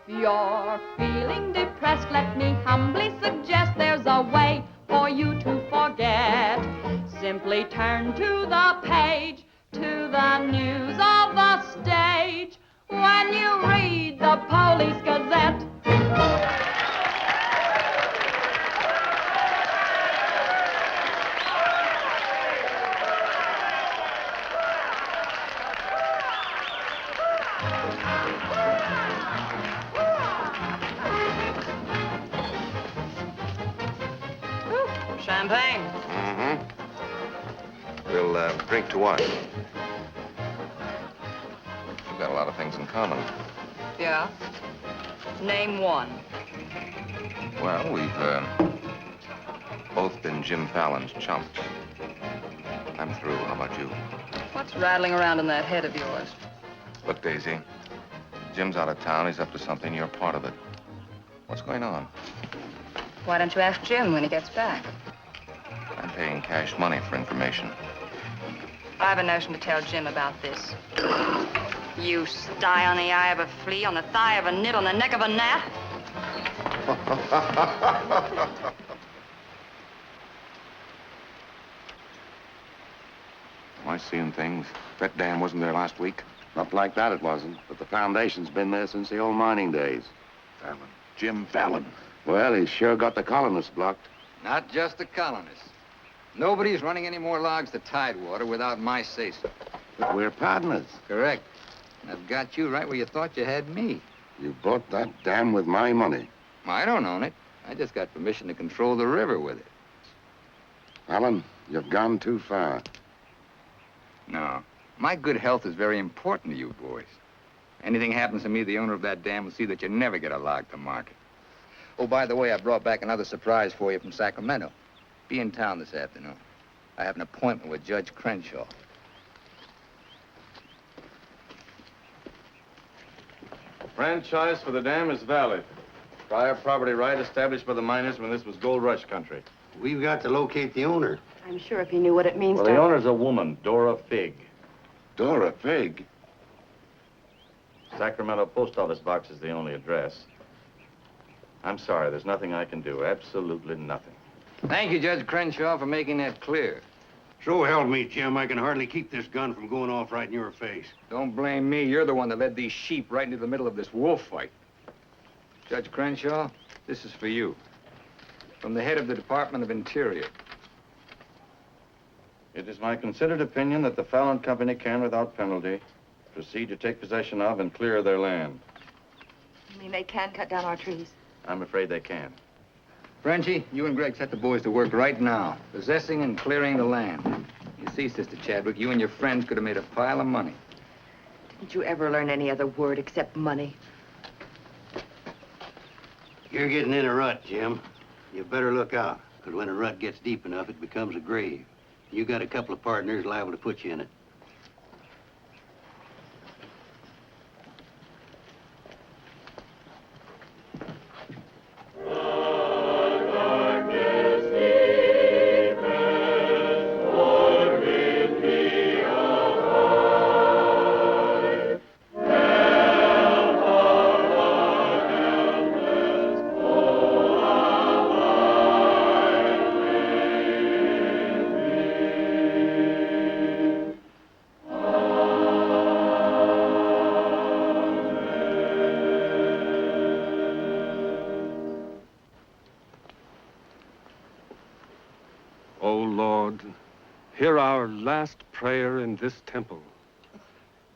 You're feeling depressed, let me humbly suggest there's a way for you to forget. Simply turn to the page, to the news of the stage, when you read the Police Gazette. Champagne. Mm-hmm. We'll drink to what? We've got a lot of things in common. Yeah? Name one. Well, we've both been Jim Fallon's chumps. I'm through. How about you? What's rattling around in that head of yours? Look, Daisy, Jim's out of town. He's up to something. You're part of it. What's going on? Why don't you ask Jim when he gets back? I'm paying cash money for information. I have a notion to tell Jim about this. You sty on the eye of a flea, on the thigh of a nit, on the neck of a gnat. Am I seeing things? That dam wasn't there last week? Not like that, it wasn't. But the foundation's been there since the old mining days. Fallon. Jim Fallon. Well, he's sure got the colonists blocked. Not just the colonists. Nobody's running any more logs to Tidewater without my say-so. But we're partners. Correct. And I've got you right where you thought you had me. You bought that dam with my money. I don't own it. I just got permission to control the river with it. Alan, you've gone too far. No. My good health is very important to you boys. Anything happens to me, the owner of that dam will see that you never get a log to market. Oh, by the way, I brought back another surprise for you from Sacramento. Be in town this afternoon. I have an appointment with Judge Crenshaw. Franchise for the dam is valid. Prior property right established by the miners when this was gold rush country. We've got to locate the owner. I'm sure if he knew what it means Well, to... the owner's a woman, Dora Fig. Dora Fig? Sacramento post office box is the only address. I'm sorry, there's nothing I can do. Absolutely nothing. Thank you, Judge Crenshaw, for making that clear. So help me, Jim. I can hardly keep this gun from going off right in your face. Don't blame me. You're the one that led these sheep right into the middle of this wolf fight. Judge Crenshaw, this is for you. From the head of the Department of Interior. It is my considered opinion that the Fallon Company can, without penalty, proceed to take possession of and clear their land. You mean they can cut down our trees? I'm afraid they can. Frenchie, you and Greg set the boys to work right now, possessing and clearing the land. You see, Sister Chadwick, you and your friends could have made a pile of money. Didn't you ever learn any other word except money? You're getting in a rut, Jim. You better look out, because when a rut gets deep enough, it becomes a grave. You got a couple of partners liable to put you in it. Hear our last prayer in this temple.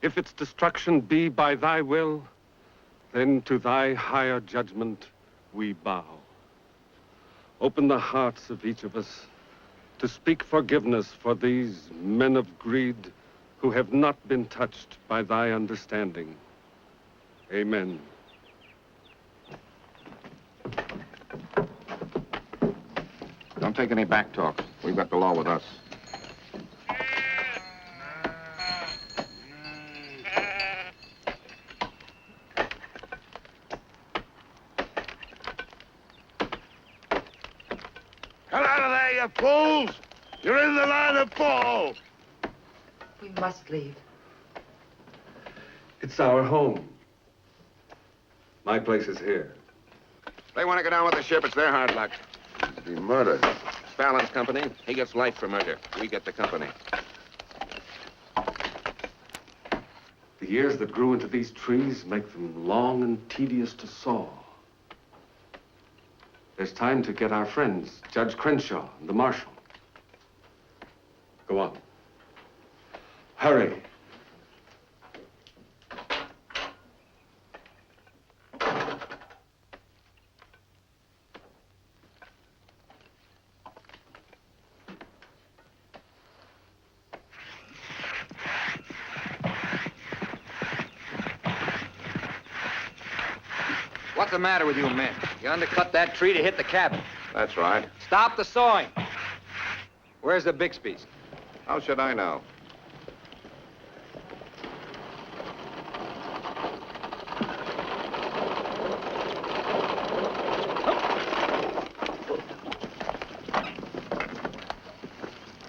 If its destruction be by thy will, then to thy higher judgment we bow. Open the hearts of each of us to speak forgiveness for these men of greed who have not been touched by thy understanding. Amen. Don't take any back talk. We've got the law with us. Get out of there, you fools! You're in the line of fall! We must leave. It's our home. My place is here. They want to go down with the ship. It's their hard luck. Be murdered. Fallon's company. He gets life for murder. We get the company. The years that grew into these trees make them long and tedious to saw. There's time to get our friends, Judge Crenshaw and the marshal. Go on. Hurry. What's the matter with you men? You undercut that tree to hit the cabin. That's right. Stop the sawing. Where's the Bixby's? How should I know?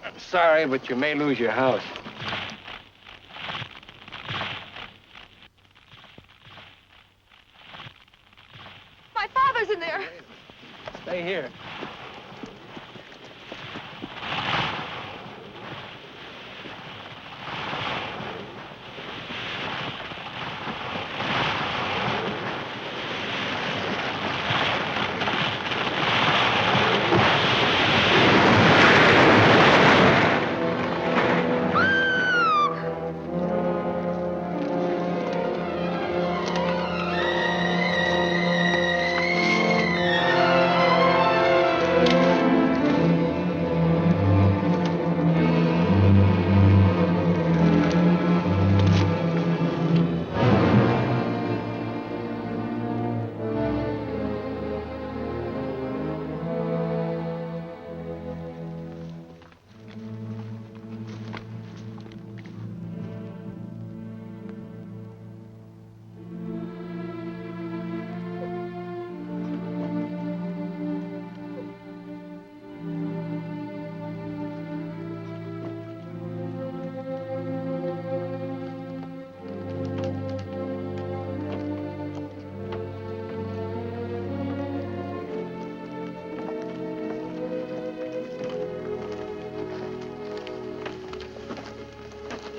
I'm sorry, but you may lose your house. My father's in there. Stay here.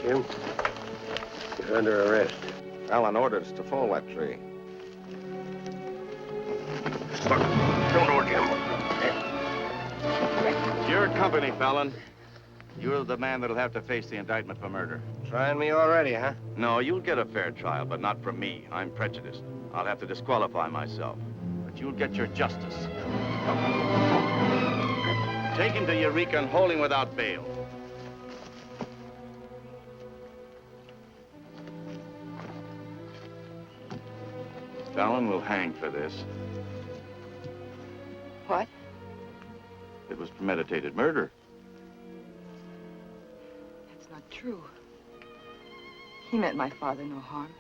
Jim, you're under arrest. Fallon ordered us to fall that tree. Don't door, Jim. Your company, Fallon. You're the man that'll have to face the indictment for murder. Trying me already, huh? No, you'll get a fair trial, but not from me. I'm prejudiced. I'll have to disqualify myself. But you'll get your justice. Take him to Eureka and hold him without bail. Fallon will hang for this. What? It was premeditated murder. That's not true. He meant my father no harm.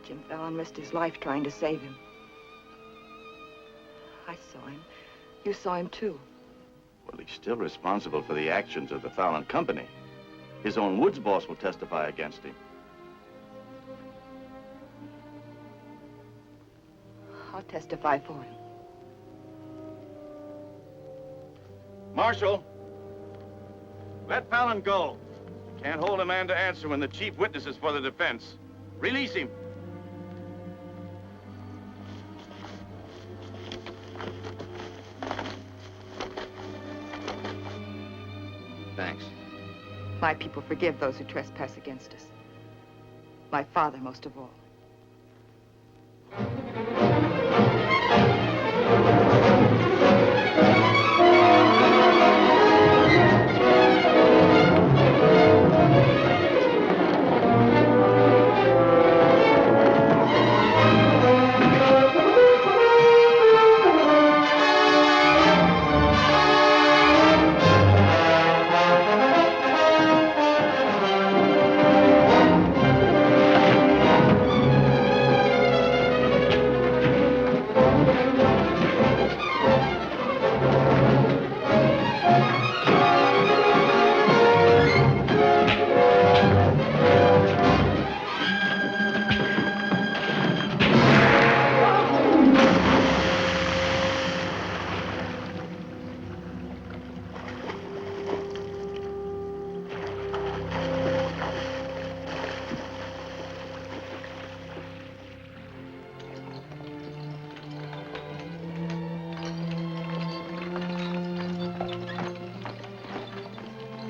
Jim Fallon risked his life trying to save him. I saw him. You saw him, too. Well, he's still responsible for the actions of the Fallon Company. His own woods boss will testify against him. I'll testify for him. Marshal, let Fallon go. Can't hold a man to answer when the chief witness is for the defense. Release him. Thanks. My people forgive those who trespass against us. My father most of all.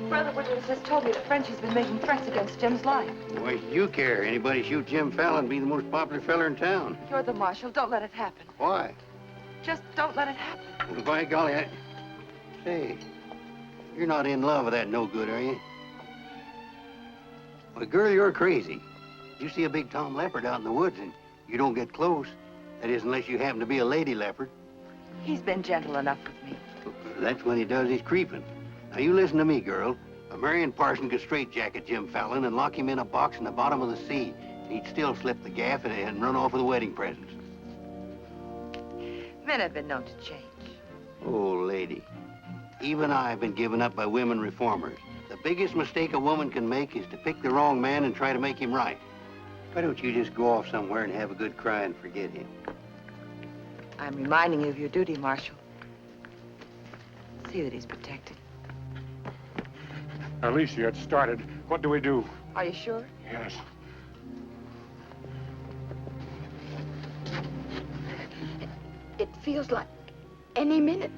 Brother Woodward has told me that Frenchie's been making threats against Jim's life. Why do you care? Anybody shoot Jim Fallon, be the most popular fella in town. You're the marshal. Don't let it happen. Why? Just don't let it happen. Well, by golly, Say, you're not in love with that no-good, are you? Well, girl, you're crazy. You see a big tom leopard out in the woods, and You don't get close. That is, unless you happen to be a lady leopard. He's been gentle enough with me. That's when he does his creeping. Now, you listen to me, girl. A Marion Parson could straitjacket Jim Fallon and lock him in a box in the bottom of the sea. He'd still slip the gaff and run off with the wedding presents. Men have been known to change. Oh, lady. Even I've been given up by women reformers. The biggest mistake a woman can make is to pick the wrong man and try to make him right. Why don't you just go off somewhere and have a good cry and forget him? I'm reminding you of your duty, Marshal. See that he's protected. Alicia, it started. What do we do? Are you sure? Yes. It feels like any minute.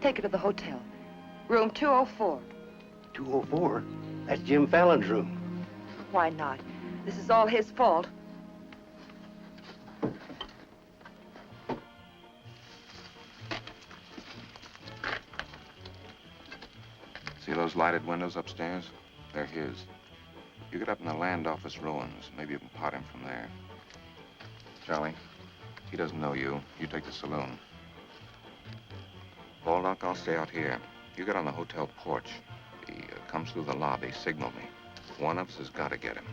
Take her to the hotel. Room 204. 204? That's Jim Fallon's room. Why not? This is all his fault. See those lighted windows upstairs? They're his. You get up in the land office ruins. Maybe you can pot him from there. Charlie, he doesn't know you. You take the saloon. Baldock, I'll stay out here. You get on the hotel porch. He comes through the lobby. Signal me. One of us has got to get him.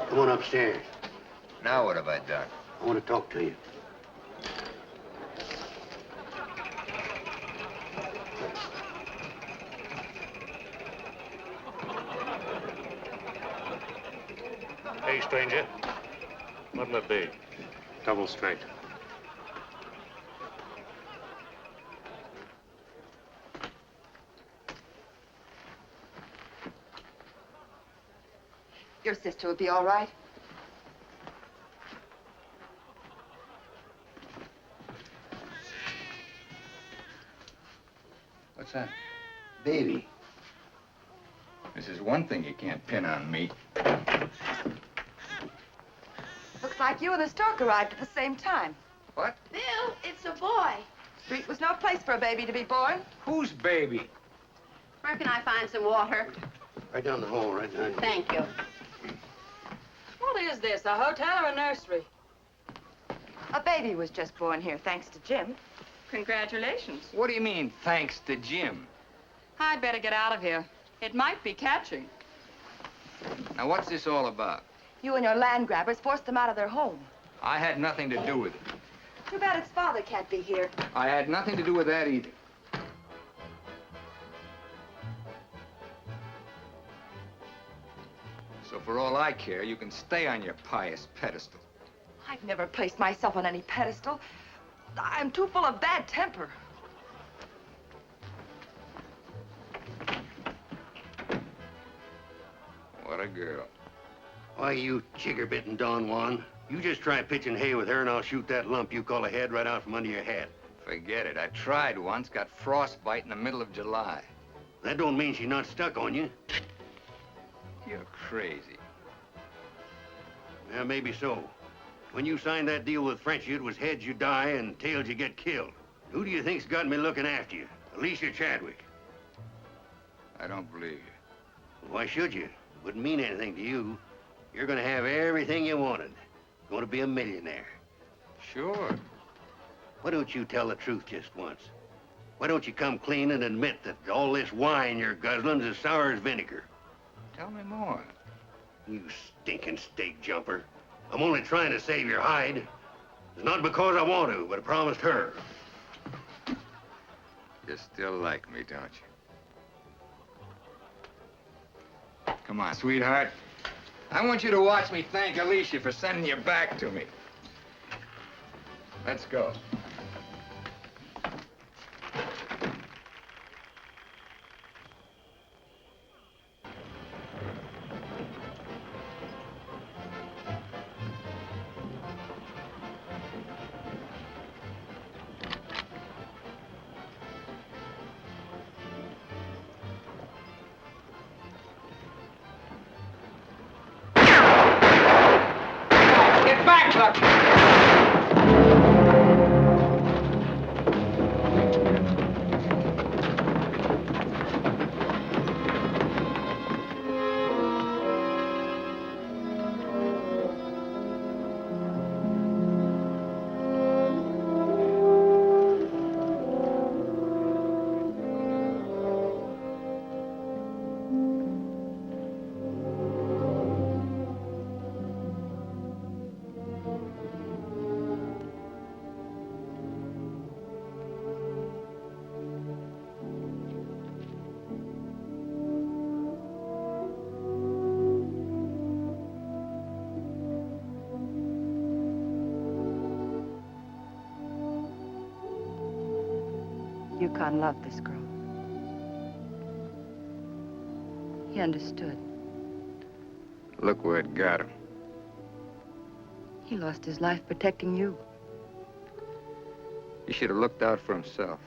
Come on upstairs. Now what have I done? I want to talk to you. Hey, stranger. What'll it be? Double straight. Your sister will be all right. What's that? Baby. This is one thing you can't pin on me. Looks like you and the stork arrived at the same time. What? Bill, it's a boy. Street was no place for a baby to be born. Whose baby? Where can I find some water? Right down the hall, right behind you. Thank you. What is this, a hotel or a nursery? A baby was just born here, thanks to Jim. Congratulations. What do you mean, thanks to Jim? I'd better get out of here. It might be catching. Now, what's this all about? You and your land grabbers forced them out of their home. I had nothing to do with it. Too bad its father can't be here. I had nothing to do with that either. So for all I care, you can stay on your pious pedestal. I've never placed myself on any pedestal. I'm too full of bad temper. What a girl. Why, you chigger-bitten Don Juan. You just try pitching hay with her and I'll shoot that lump you call a head right out from under your hat. Forget it. I tried once, got frostbite in the middle of July. That don't mean she's not stuck on you. You're crazy. Yeah, maybe so. When you signed that deal with Frenchy, it was heads you die and tails you get killed. Who do you think's got me looking after you? Alicia Chadwick. I don't believe you. Why should you? Wouldn't mean anything to you. You're gonna have everything you wanted. Gonna be a millionaire. Sure. Why don't you tell the truth just once? Why don't you come clean and admit that all this wine you're guzzling's as sour as vinegar? Tell me more. You stinking steak jumper. I'm only trying to save your hide. It's not because I want to, but I promised her. You still like me, don't you? Come on, sweetheart. I want you to watch me thank Alicia for sending you back to me. Let's go. Yukon loved this girl. He understood. Look where it got him. He lost his life protecting you. He should have looked out for himself.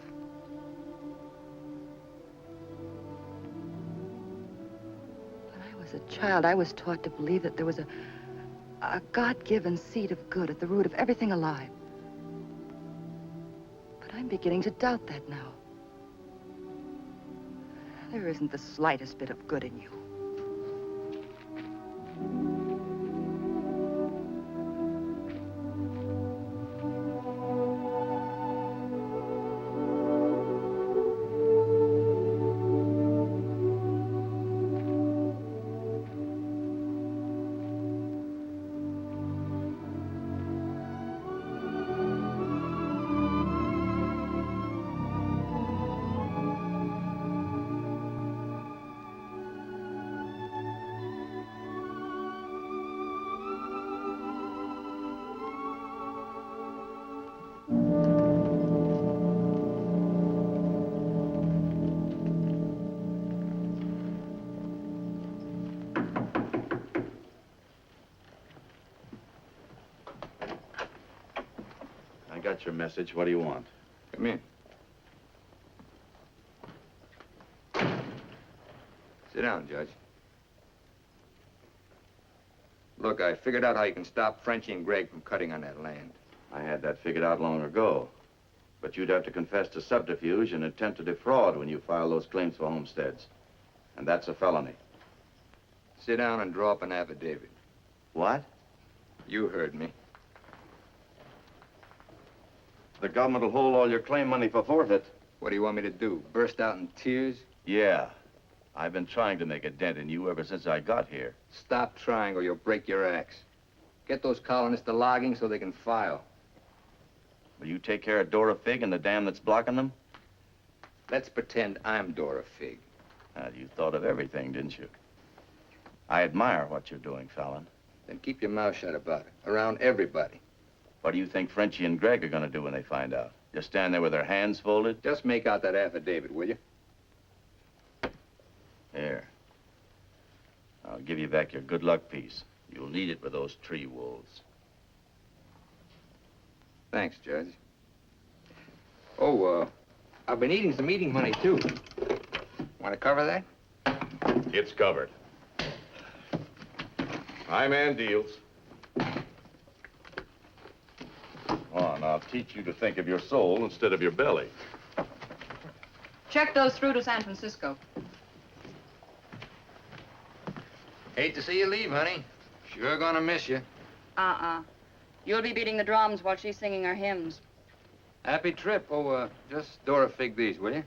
When I was a child, I was taught to believe that there was a God-given seed of good at the root of everything alive. But I'm beginning to doubt that now. There isn't the slightest bit of good in you. I got your message. What do you want? Come in. Sit down, Judge. Look, I figured out how you can stop Frenchie and Greg from cutting on that land. I had that figured out long ago. But you'd have to confess to subterfuge and attempt to defraud when you file those claims for homesteads. And that's a felony. Sit down and draw up an affidavit. What? You heard me. The government will hold all your claim money for forfeit. What do you want me to do? Burst out in tears? Yeah. I've been trying to make a dent in you ever since I got here. Stop trying or you'll break your axe. Get those colonists to logging so they can file. Will you take care of Dora Fig and the dam that's blocking them? Let's pretend I'm Dora Fig. You thought of everything, didn't you? I admire what you're doing, Fallon. Then keep your mouth shut about it, around everybody. What do you think Frenchie and Greg are going to do when they find out? Just stand there with their hands folded? Just make out that affidavit, will you? Here. I'll give you back your good luck piece. You'll need it with those tree wolves. Thanks, Judge. Oh, I've been eating some eating money, too. Want to cover that? It's covered. My man deals. On, I'll teach you to think of your soul instead of your belly. Check those through to San Francisco. Hate to see you leave, honey. Sure gonna miss you. You'll be beating the drums while she's singing her hymns. Happy trip. Oh, just Dora Fig these, will you?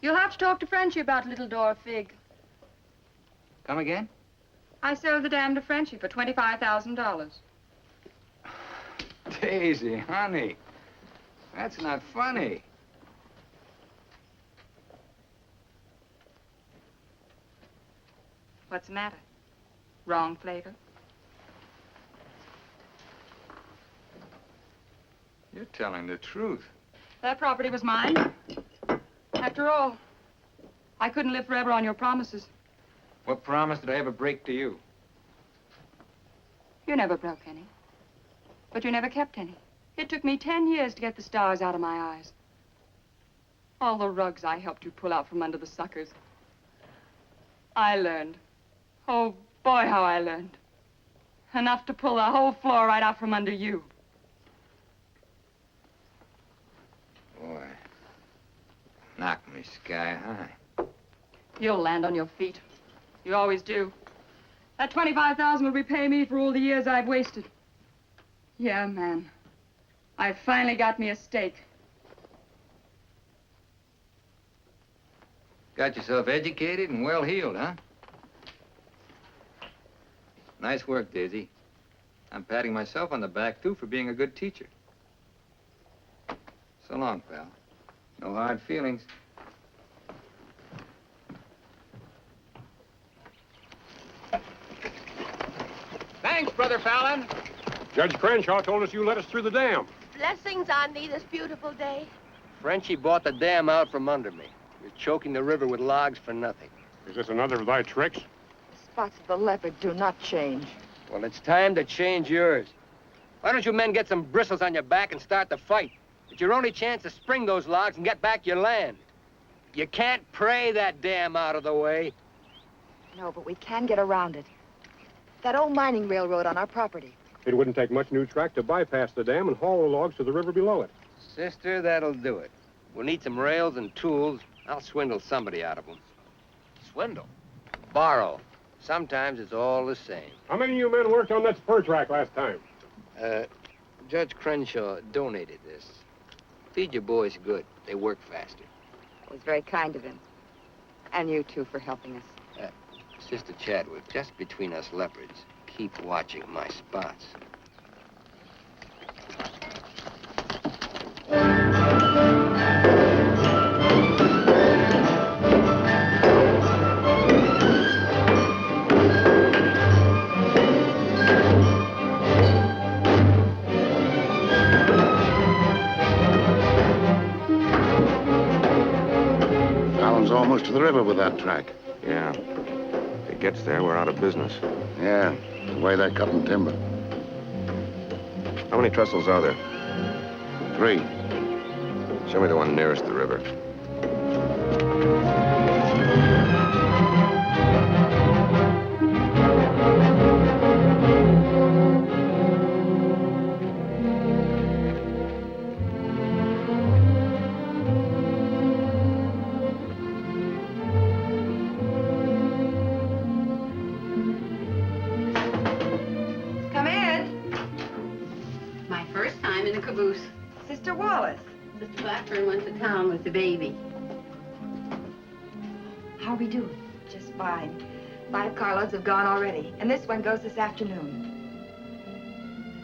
You'll have to talk to Frenchie about little Dora Fig. Come again? I sold the dam to Frenchie for $25,000. Daisy, honey. That's not funny. What's the matter? Wrong flavor? You're telling the truth. That property was mine. After all, I couldn't live forever on your promises. What promise did I ever break to you? You never broke any. But you never kept any. It took me 10 years to get the stars out of my eyes. All the rugs I helped you pull out from under the suckers. I learned. Oh, boy, how I learned. Enough to pull the whole floor right out from under you. Boy, knock me sky high. You'll land on your feet. You always do. That $25,000 will repay me for all the years I've wasted. Yeah, man. I finally got me a stake. Got yourself educated and well-heeled, huh? Nice work, Daisy. I'm patting myself on the back, too, for being a good teacher. So long, pal. No hard feelings. Thanks, Brother Fallon. Judge Crenshaw told us you let us through the dam. Blessings on thee this beautiful day. Frenchie bought the dam out from under me. You're choking the river with logs for nothing. Is this another of thy tricks? The spots of the leopard do not change. Well, it's time to change yours. Why don't you men get some bristles on your back and start the fight? It's your only chance to spring those logs and get back your land. You can't pray that dam out of the way. No, but we can get around it. That old mining railroad on our property. It wouldn't take much new track to bypass the dam and haul the logs to the river below it. Sister, that'll do it. We'll need some rails and tools. I'll swindle somebody out of them. Swindle? Borrow. Sometimes it's all the same. How many of you men worked on that spur track last time? Judge Crenshaw donated this. Feed your boys good. They work faster. It was very kind of him. And you, too, for helping us. Sister Chadwick, just between us leopards, keep watching my spots. Fallon's almost to the river with that track. Yeah. If it gets there, we're out of business. Yeah, the way they're cutting timber. How many trestles are there? 3. Show me the one nearest the river. Come in. My first time in a caboose. Sister Wallace. Mr. Blackburn went to town with the baby. How are we doing? Just fine. 5 carloads have gone already, and this one goes this afternoon.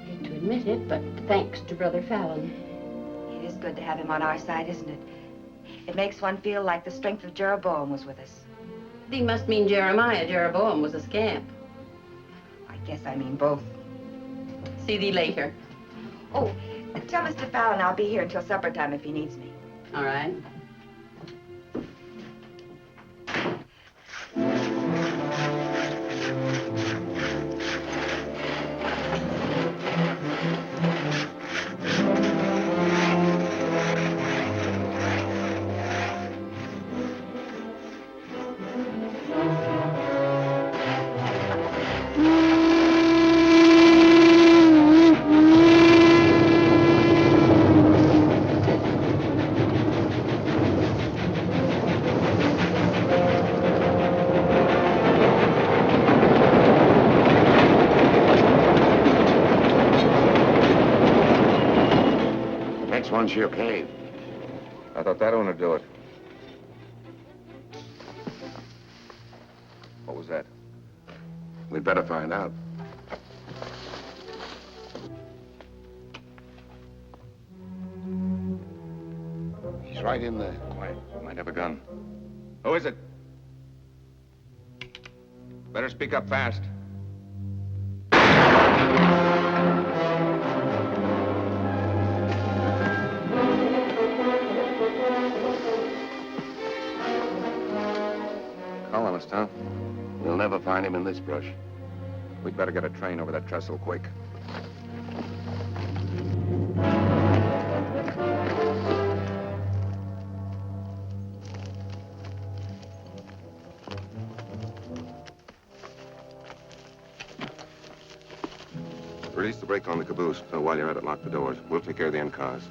Hate to admit it, but thanks to Brother Fallon. It is good to have him on our side, isn't it? It makes one feel like the strength of Jeroboam was with us. Thee must mean Jeremiah. Jeroboam was a scamp. I guess I mean both. See thee later. Oh, tell Mr. Fallon I'll be here until supper time if he needs me. All right. Next one's your cave. I thought that one would do it. What was that? We'd better find out. He's right in there. Quiet. Might have a gun. Who is it? Better speak up fast. Columnist, huh? We'll never find him in this brush. We'd better get a train over that trestle quick. Release the brake on the caboose. So while you're at it, lock the doors. We'll take care of the end cars.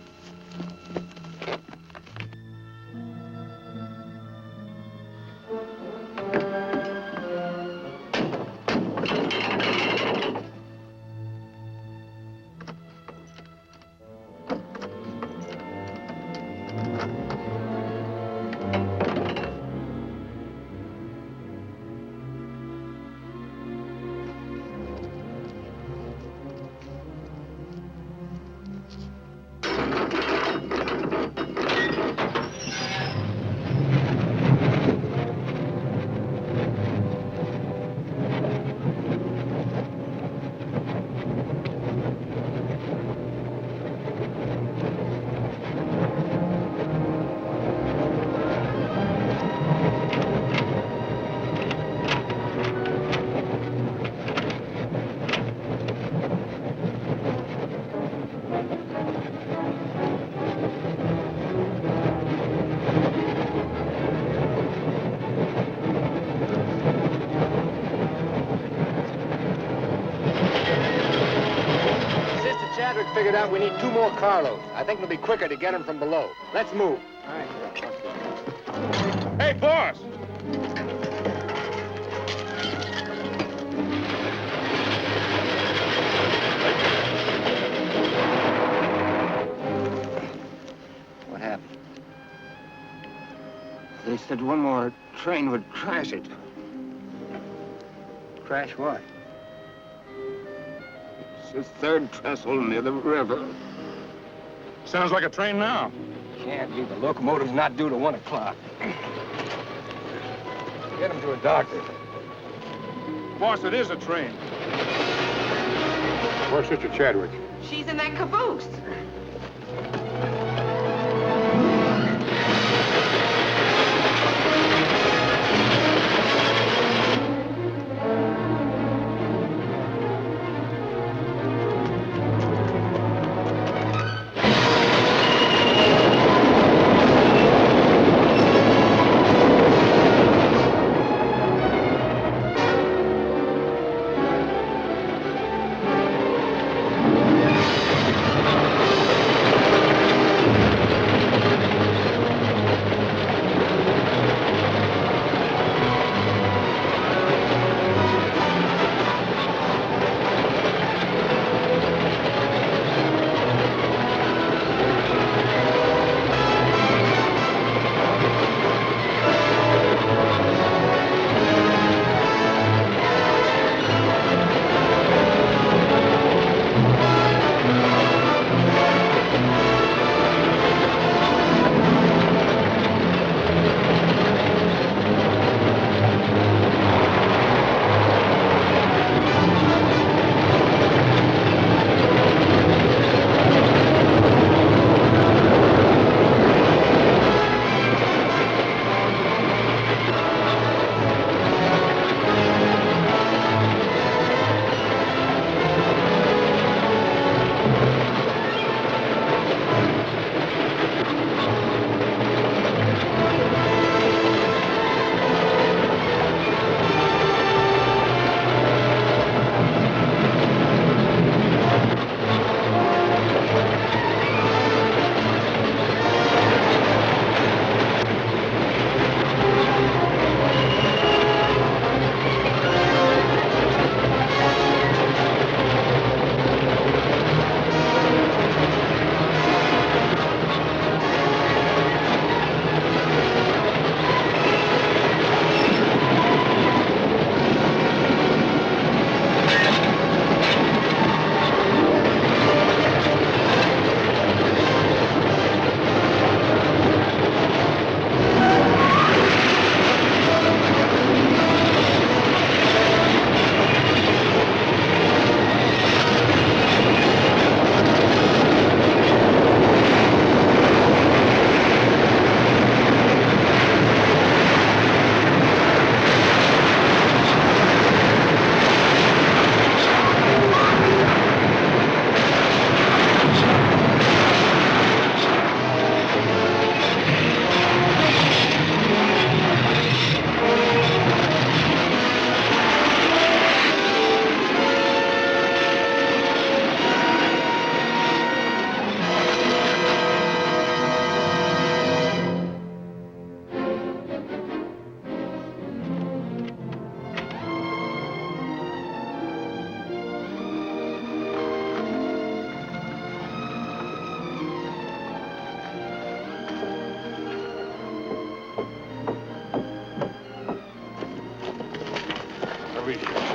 figured out we need 2 more carloads. I think it'll be quicker to get them from below. Let's move. All right. Hey, boss! What happened? They said one more train would crash it. Crash what? It's the 3rd trestle near the river. Sounds like a train now. Can't be. The locomotive's not due to 1 o'clock. Get him to a doctor. Boss, it is a train. Where's Sister Chadwick? She's in that caboose.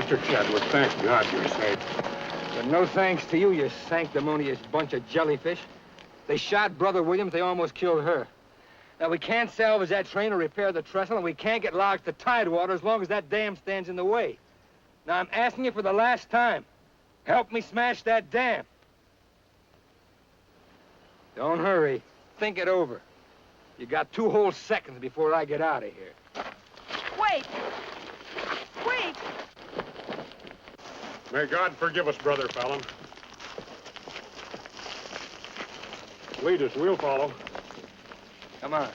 Mr. Chadwick, thank God you're safe. But no thanks to you, you sanctimonious bunch of jellyfish. They shot Brother Williams, they almost killed her. Now, we can't salvage that train or repair the trestle, and we can't get logs to Tidewater as long as that dam stands in the way. Now, I'm asking you for the last time. Help me smash that dam. Don't hurry. Think it over. You got 2 whole seconds before I get out of here. Wait! Wait! May God forgive us, Brother Fallon. Lead us, we'll follow. Come on.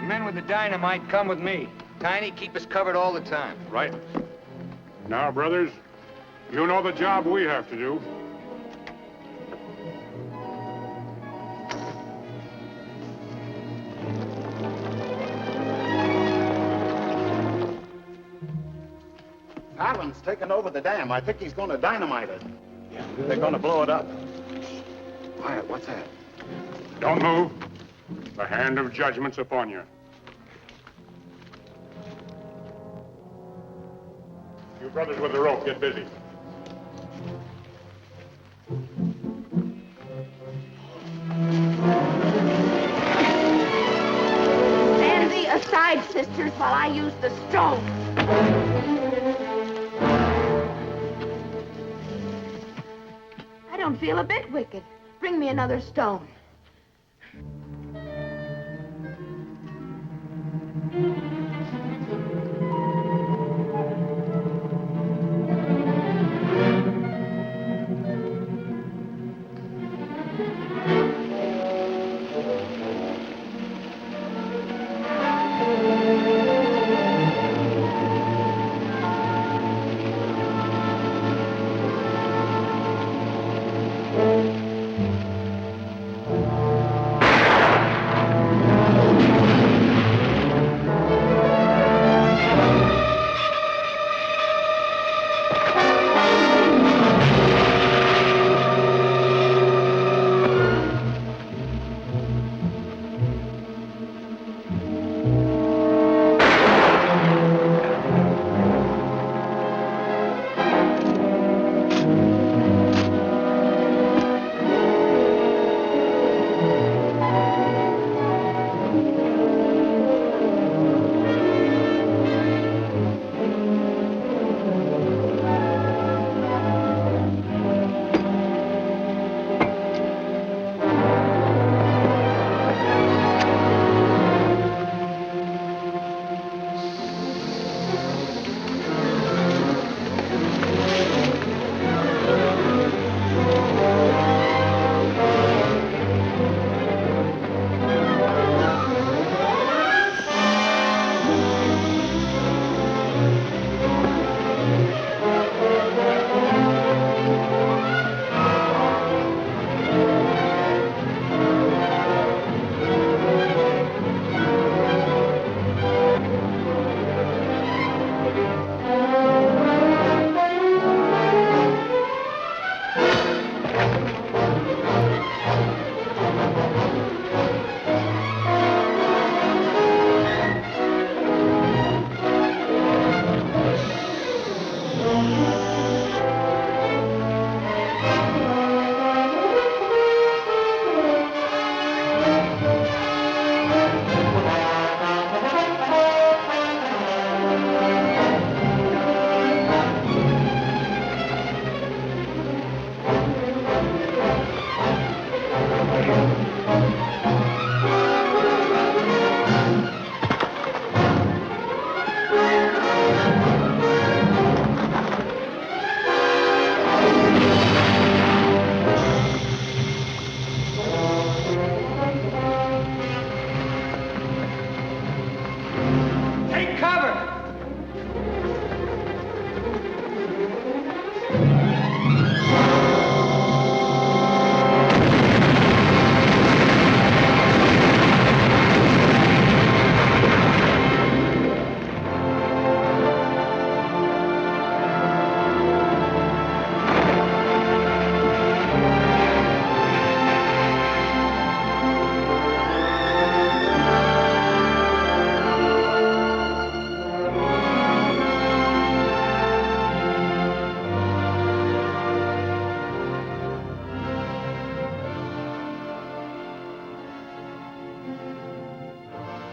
Men with the dynamite, come with me. Tiny, keep us covered all the time. Right. Now, brothers, You know the job we have to do. Fallon's taken over the dam. I think he's going to dynamite it. Yeah, they're going to blow it up. Quiet, what's that? Don't move. The hand of judgment's upon you. You brothers with the rope, get busy. Stand thee aside, sisters, while I use the stone. I don't feel a bit wicked. Bring me another stone.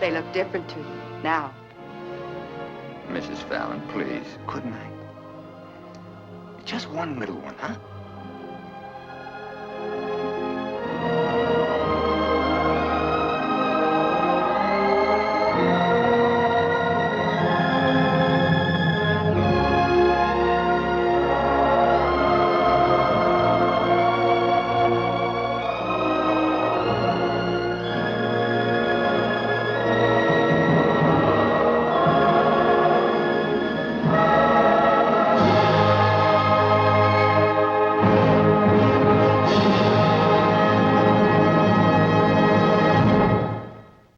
They look different to you now. Mrs. Fallon, please. Good night. Just one little one, huh?